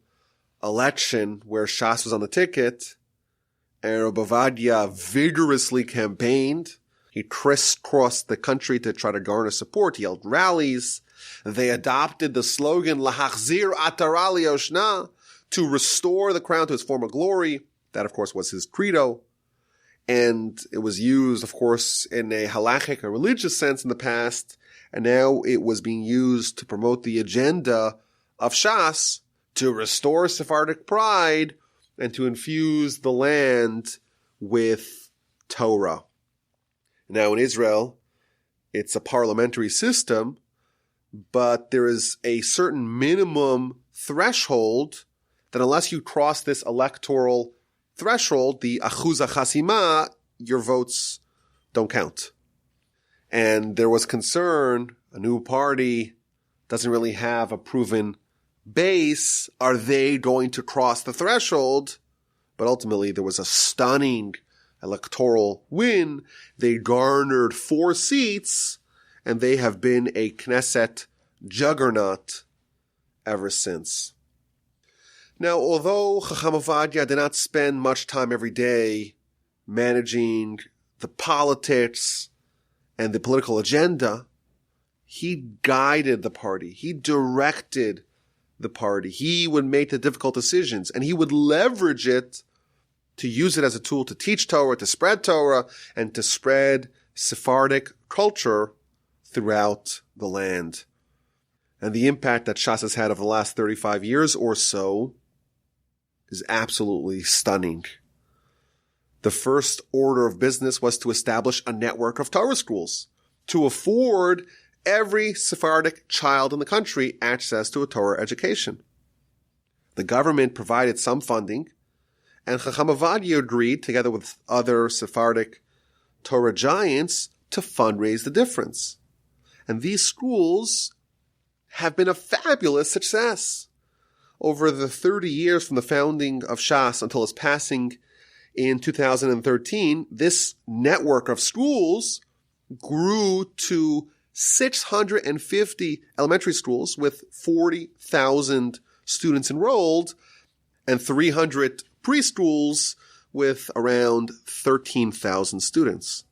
election where Shas was on the ticket, and Rav Ovadia vigorously campaigned. He crisscrossed the country to try to garner support. He held rallies. They adopted the slogan, Lahachzir atara liyoshna, to restore the crown to its former glory. That, of course, was his credo. And it was used, of course, in a halachic, a religious sense in the past. And now it was being used to promote the agenda of Shas to restore Sephardic pride and to infuse the land with Torah. Now in Israel, it's a parliamentary system, but there is a certain minimum threshold that unless you cross this electoral threshold, the achuz chasima, your votes don't count. And there was concern, a new party doesn't really have a proven base. Are they going to cross the threshold? But ultimately there was a stunning electoral win. They garnered 4 seats, and they have been a Knesset juggernaut ever since. Now, although Chacham Ovadia did not spend much time every day managing the politics and the political agenda, he guided the party. He directed the party. He would make the difficult decisions, and he would leverage it to use it as a tool to teach Torah, to spread Torah, and to spread Sephardic culture throughout the land. And the impact that Shas has had over the last 35 years or so is absolutely stunning. The first order of business was to establish a network of Torah schools to afford every Sephardic child in the country access to a Torah education. The government provided some funding, and Chacham Ovadia agreed, together with other Sephardic Torah giants, to fundraise the difference. And these schools have been a fabulous success. Over the 30 years from the founding of Shas until its passing in 2013, this network of schools grew to 650 elementary schools with 40,000 students enrolled and 300 preschools with around 13,000 students.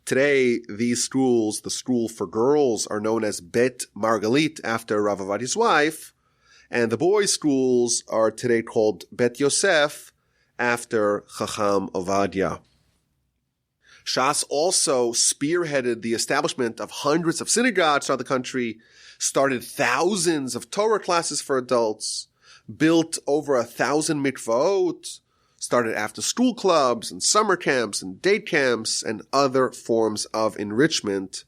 Today, these schools, the school for girls, are known as Bet Margalit after Rav Ovadia's wife, and the boys' schools are today called Bet Yosef after Chacham Ovadia. Shas also spearheaded the establishment of hundreds of synagogues throughout the country, started thousands of Torah classes for adults, built over 1,000 mikvaot, started after-school clubs and summer camps and day camps and other forms of enrichment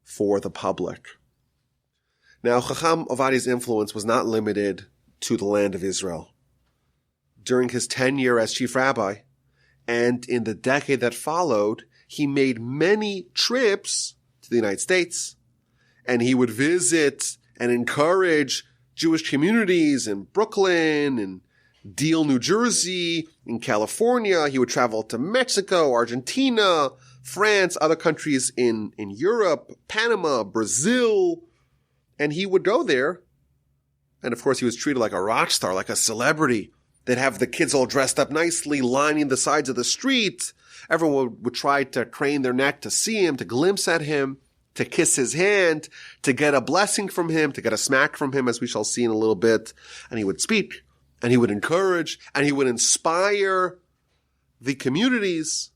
for the public. Now, Chacham Ovadia's influence was not limited to the land of Israel. During his tenure as Chief Rabbi, and in the decade that followed, he made many trips to the United States, and he would visit and encourage Jewish communities in Brooklyn and Deal, New Jersey, in California. He would travel to Mexico, Argentina, France, other countries in Europe, Panama, Brazil, and he would go there And of course, he was treated like a rock star, like a celebrity. They'd have the kids all dressed up nicely, lining the sides of the street. Everyone would try to crane their neck to see him, to glimpse at him, to kiss his hand, to get a blessing from him, to get a smack from him, as we shall see in a little bit. And he would speak, and he would encourage, and he would inspire the communities.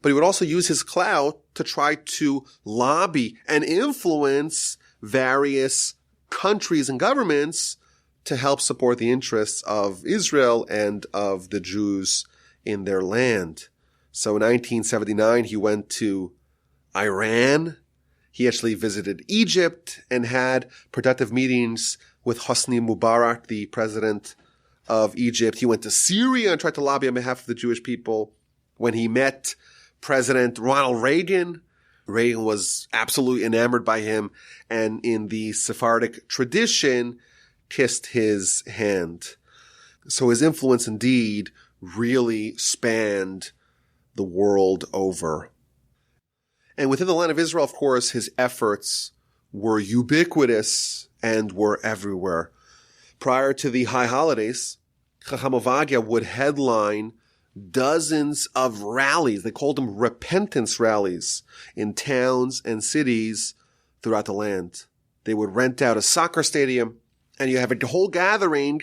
But he would also use his clout to try to lobby and influence various countries and governments to help support the interests of Israel and of the Jews in their land. So in 1979, he went to Iran. He actually visited Egypt and had productive meetings with Hosni Mubarak, the president of Egypt. He went to Syria and tried to lobby on behalf of the Jewish people. When he met President Ronald Reagan, Reagan was absolutely enamored by him, and in the Sephardic tradition, kissed his hand. So his influence indeed really spanned the world over. And within the land of Israel, of course, his efforts were ubiquitous and were everywhere. Prior to the high holidays, Chacham Ovadia would headline dozens of rallies. They called them repentance rallies in towns and cities throughout the land. They would rent out a soccer stadium, and you have a whole gathering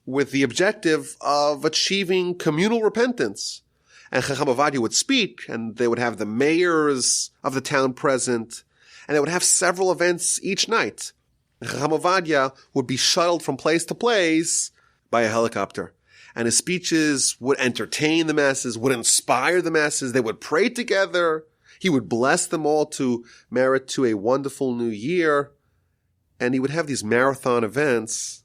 with the objective of achieving communal repentance. And Chacham Ovadia would speak, and they would have the mayors of the town present, and they would have several events each night. And Chacham Ovadia would be shuttled from place to place by a helicopter. And his speeches would entertain the masses, would inspire the masses. They would pray together. He would bless them all to merit to a wonderful new year. And he would have these marathon events.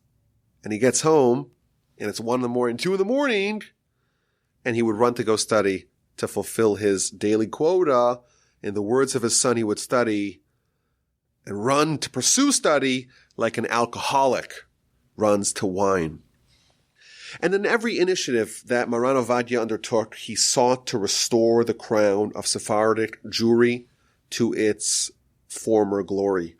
And he gets home, and it's 1 in the morning, 2 in the morning, and he would run to go study to fulfill his daily quota. In the words of his son, he would study and run to pursue study like an alcoholic runs to wine. And in every initiative that Maran Ovadia undertook, he sought to restore the crown of Sephardic Jewry to its former glory.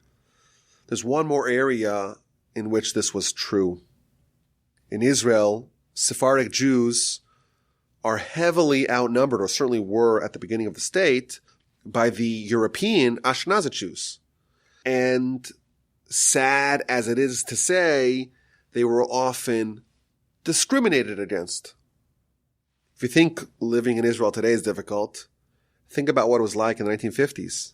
There's one more area in which this was true. In Israel, Sephardic Jews are heavily outnumbered, or certainly were at the beginning of the state, by the European Ashkenazi Jews. And sad as it is to say, they were often discriminated against. If you think living in Israel today is difficult, think about what it was like in the 1950s.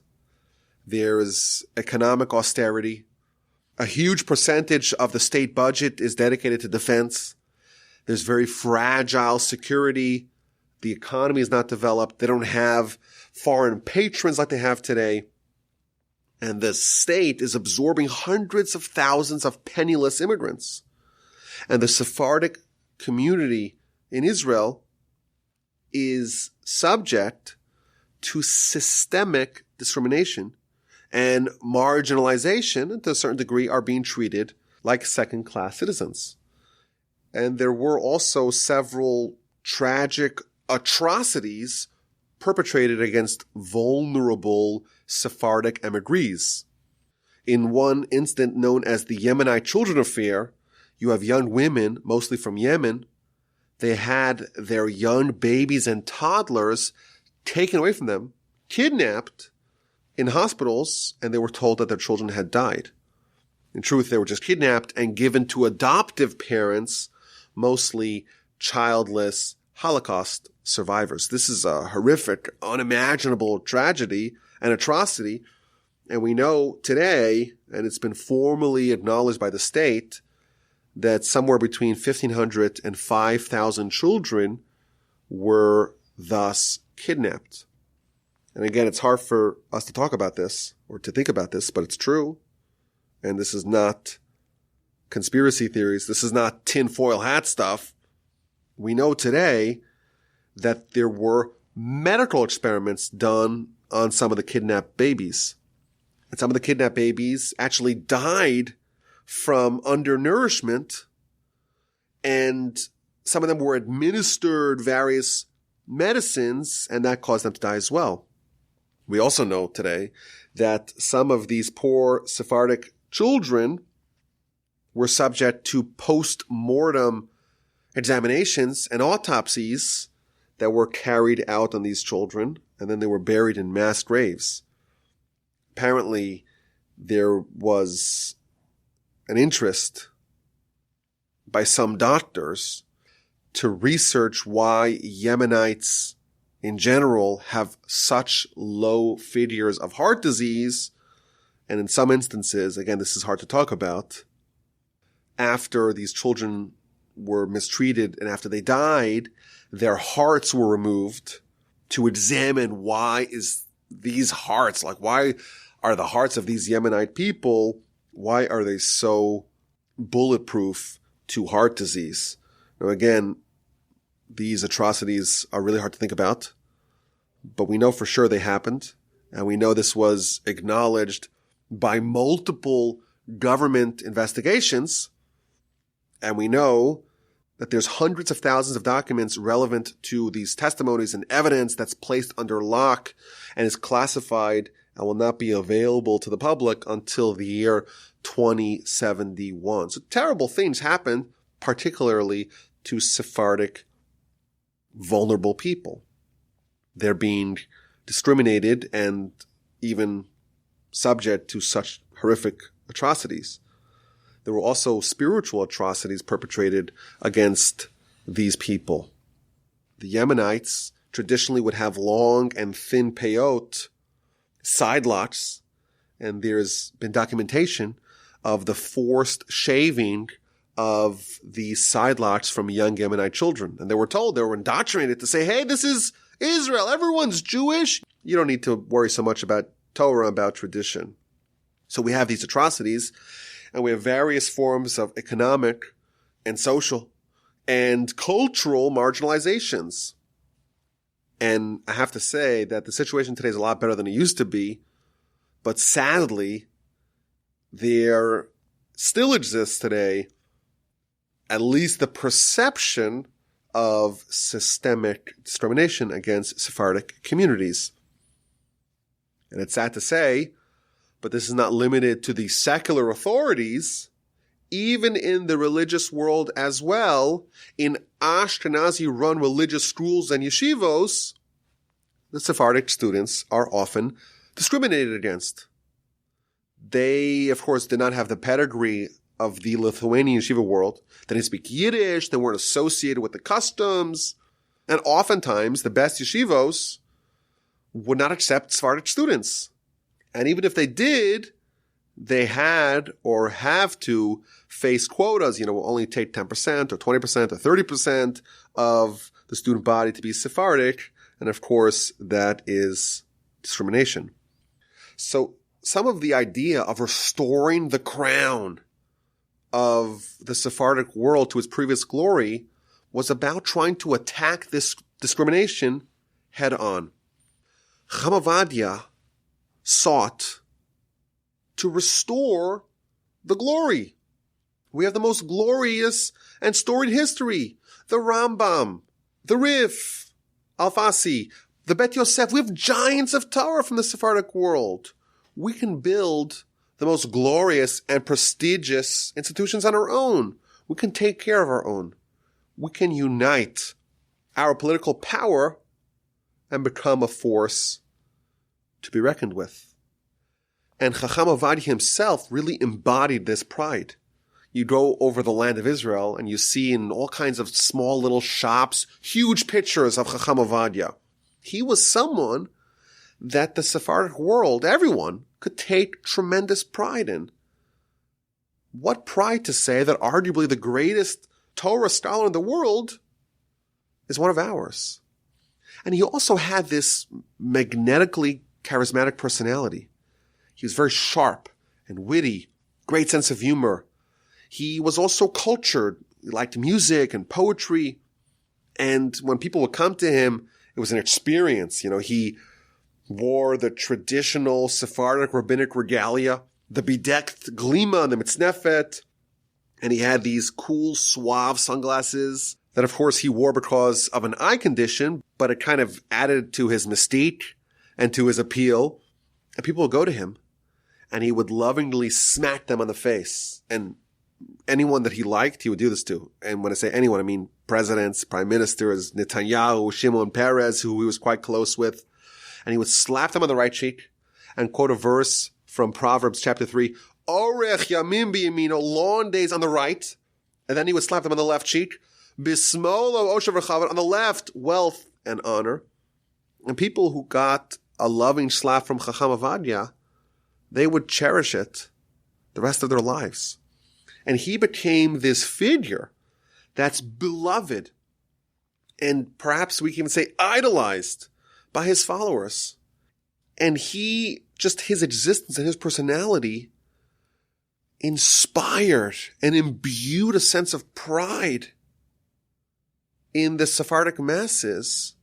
There's economic austerity. A huge percentage of the state budget is dedicated to defense. There's very fragile security. The economy is not developed. They don't have foreign patrons like they have today. And the state is absorbing hundreds of thousands of penniless immigrants. And the Sephardic community in Israel is subject to systemic discrimination and marginalization, and to a certain degree are being treated like second-class citizens. And there were also several tragic atrocities perpetrated against vulnerable Sephardic emigres. In one incident known as the Yemenite Children Affair, you have young women, mostly from Yemen. They had their young babies and toddlers taken away from them, kidnapped in hospitals, and they were told that their children had died. In truth, they were just kidnapped and given to adoptive parents, mostly childless Holocaust survivors. This is a horrific, unimaginable tragedy and atrocity. And we know today, and it's been formally acknowledged by the state, that somewhere between 1,500 and 5,000 children were thus kidnapped. And again, it's hard for us to talk about this or to think about this, but it's true. And this is not conspiracy theories. This is not tinfoil hat stuff. We know today that there were medical experiments done on some of the kidnapped babies. And some of the kidnapped babies actually died from undernourishment, and some of them were administered various medicines, and that caused them to die as well. We also know today that some of these poor Sephardic children were subject to post-mortem examinations and autopsies that were carried out on these children, and then they were buried in mass graves. Apparently, there was an interest by some doctors to research why Yemenites in general have such low figures of heart disease, and in some instances, again, this is hard to talk about, after these children were mistreated and after they died, their hearts were removed to examine why is these hearts, like why are the hearts of these Yemenite people, why are they so bulletproof to heart disease? Now again, these atrocities are really hard to think about, but we know for sure they happened, and we know this was acknowledged by multiple government investigations, and we know that there's hundreds of thousands of documents relevant to these testimonies and evidence that's placed under lock and is classified and will not be available to the public until the year 2071. So terrible things happen, particularly to Sephardic vulnerable people. They're being discriminated and even subject to such horrific atrocities. There were also spiritual atrocities perpetrated against these people. The Yemenites traditionally would have long and thin peyot, side locks, and there's been documentation of the forced shaving of these side locks from young Yemenite children. And they were indoctrinated to say, hey, this is Israel, everyone's Jewish. You don't need to worry so much about Torah, about tradition. So we have these atrocities, and we have various forms of economic and social and cultural marginalizations. And I have to say that the situation today is a lot better than it used to be, but sadly, there still exists today at least the perception of systemic discrimination against Sephardic communities. And it's sad to say, but this is not limited to the secular authorities. Even in the religious world as well, in Ashkenazi-run religious schools and yeshivos, the Sephardic students are often discriminated against. They, of course, did not have the pedigree of the Lithuanian yeshiva world. They didn't speak Yiddish. They weren't associated with the customs. And oftentimes, the best yeshivos would not accept Sephardic students. And even if they did, they had or have to face quotas, only take 10% or 20% or 30% of the student body to be Sephardic. And of course, that is discrimination. So some of the idea of restoring the crown of the Sephardic world to its previous glory was about trying to attack this discrimination head on. Chacham Ovadia sought to restore the glory. We have the most glorious and storied history. The Rambam, the Rif, Alfasi, the Bet Yosef. We have giants of Torah from the Sephardic world. We can build the most glorious and prestigious institutions on our own. We can take care of our own. We can unite our political power and become a force to be reckoned with. And Chacham Ovadia himself really embodied this pride. You go over the land of Israel and you see in all kinds of small little shops, huge pictures of Chacham Ovadia. He was someone that the Sephardic world, everyone, could take tremendous pride in. What pride to say that arguably the greatest Torah scholar in the world is one of ours. And he also had this magnetically charismatic personality. He was very sharp and witty, great sense of humor. He was also cultured. He liked music and poetry. And when people would come to him, it was an experience. He wore the traditional Sephardic rabbinic regalia, the bedecked glima and the mitznefet. And he had these cool, suave sunglasses that, of course, he wore because of an eye condition, but it kind of added to his mystique and to his appeal. And people would go to him, and he would lovingly smack them on the face. And anyone that he liked, he would do this to. And when I say anyone, I mean presidents, prime ministers, Netanyahu, Shimon Peres, who he was quite close with. And he would slap them on the right cheek and quote a verse from Proverbs chapter 3, Orech yamim b'yamino, long days on the right. And then he would slap them on the left cheek. Bismolo osher v'chavod, on the left, wealth and honor. And people who got a loving slap from Chacham Ovadia, they would cherish it the rest of their lives. And he became this figure that's beloved and perhaps we can even say idolized by his followers. And he, just his existence and his personality inspired and imbued a sense of pride in the Sephardic masses.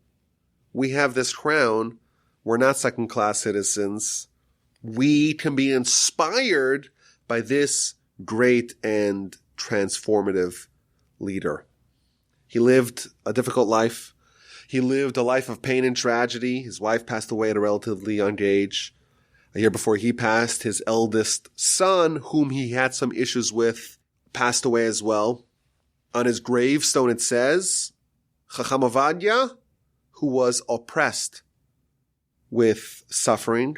We have this crown. We're not second-class citizens. We can be inspired by this great and transformative leader. He lived a difficult life. He lived a life of pain and tragedy. His wife passed away at a relatively young age. A year before he passed, his eldest son, whom he had some issues with, passed away as well. On his gravestone it says, Chacham Ovadia, who was oppressed with suffering.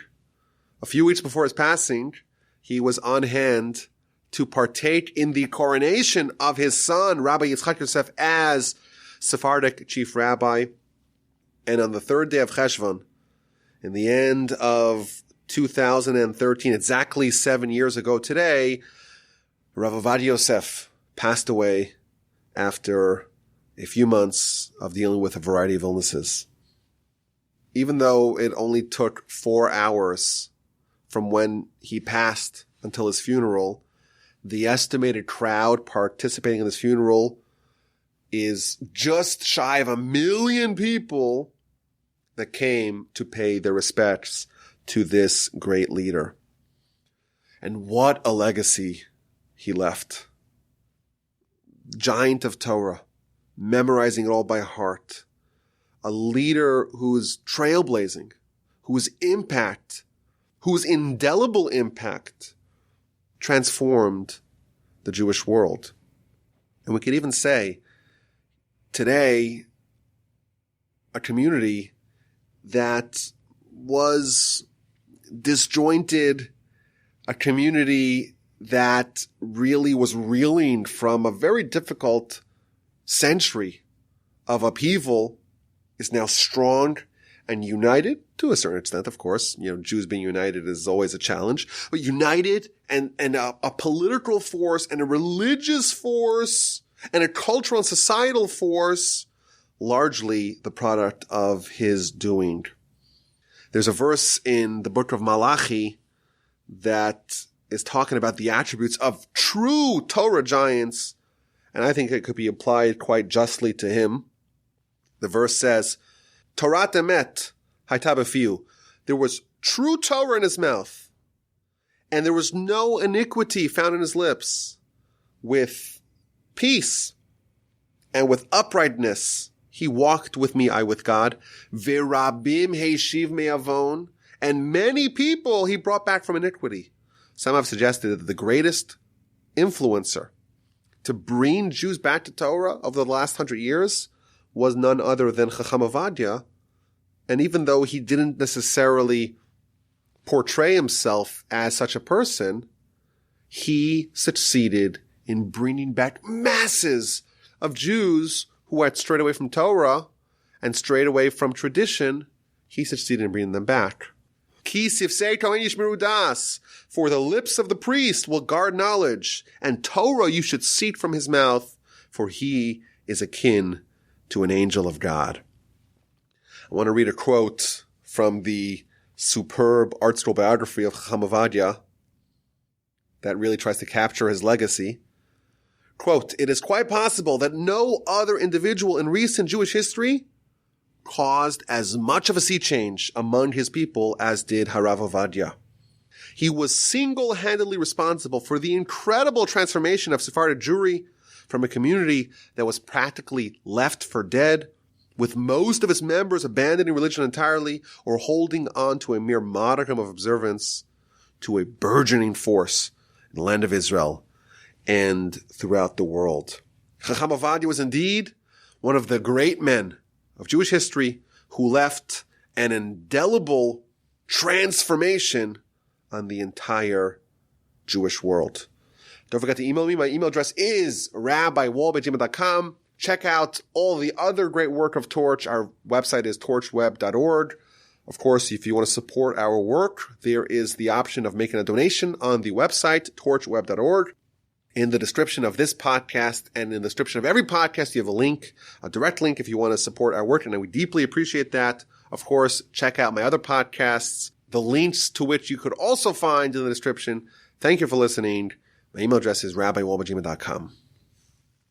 A few weeks before his passing, he was on hand to partake in the coronation of his son, Rabbi Yitzchak Yosef, as Sephardic Chief Rabbi. And on the third day of Cheshvan, in the end of 2013, exactly 7 years ago today, Rav Ovadia Yosef passed away after a few months of dealing with a variety of illnesses. Even though it only took 4 hours from when he passed until his funeral, the estimated crowd participating in this funeral is just shy of 1 million people that came to pay their respects to this great leader. And what a legacy he left. Giant of Torah, memorizing it all by heart. A leader whose trailblazing, whose impact, whose indelible impact transformed the Jewish world. And we could even say today, a community that was disjointed, a community that really was reeling from a very difficult century of upheaval, is now strong and united to a certain extent, of course. Jews being united is always a challenge, but united and a political force and a religious force and a cultural and societal force, largely the product of his doing. There's a verse in the book of Malachi that is talking about the attributes of true Torah giants, and I think it could be applied quite justly to him. The verse says, Torah emet hayta b'fiu. There was true Torah in his mouth, and there was no iniquity found in his lips. With peace and with uprightness, he walked with me, I with God. V'rabim heishiv me'avon. And many people he brought back from iniquity. Some have suggested that the greatest influencer to bring Jews back to Torah over the last 100 years was none other than Chacham Ovadia. And even though he didn't necessarily portray himself as such a person, he succeeded in bringing back masses of Jews who had strayed away from Torah and strayed away from tradition. He succeeded in bringing them back. Ki sifsei kohen yishmeru das. For the lips of the priest will guard knowledge, and Torah you should seek from his mouth, for he is akin to an angel of God. I want to read a quote from the superb art scroll biography of Chacham Ovadia that really tries to capture his legacy. Quote, it is quite possible that no other individual in recent Jewish history caused as much of a sea change among his people as did Harav Ovadia. He was single-handedly responsible for the incredible transformation of Sephardic Jewry from a community that was practically left for dead, with most of its members abandoning religion entirely or holding on to a mere modicum of observance, to a burgeoning force in the land of Israel, and throughout the world. Chacham Ovadia was indeed one of the great men of Jewish history who left an indelible transformation on the entire Jewish world. Don't forget to email me. My email address is rabbiwolbe@gmail.com. Check out all the other great work of Torch. Our website is torchweb.org. Of course, if you want to support our work, there is the option of making a donation on the website, torchweb.org. In the description of this podcast and in the description of every podcast, you have a link, a direct link if you want to support our work, and I would deeply appreciate that. Of course, check out my other podcasts, the links to which you could also find in the description. Thank you for listening. My email address is rabbiwolbe@gmail.com.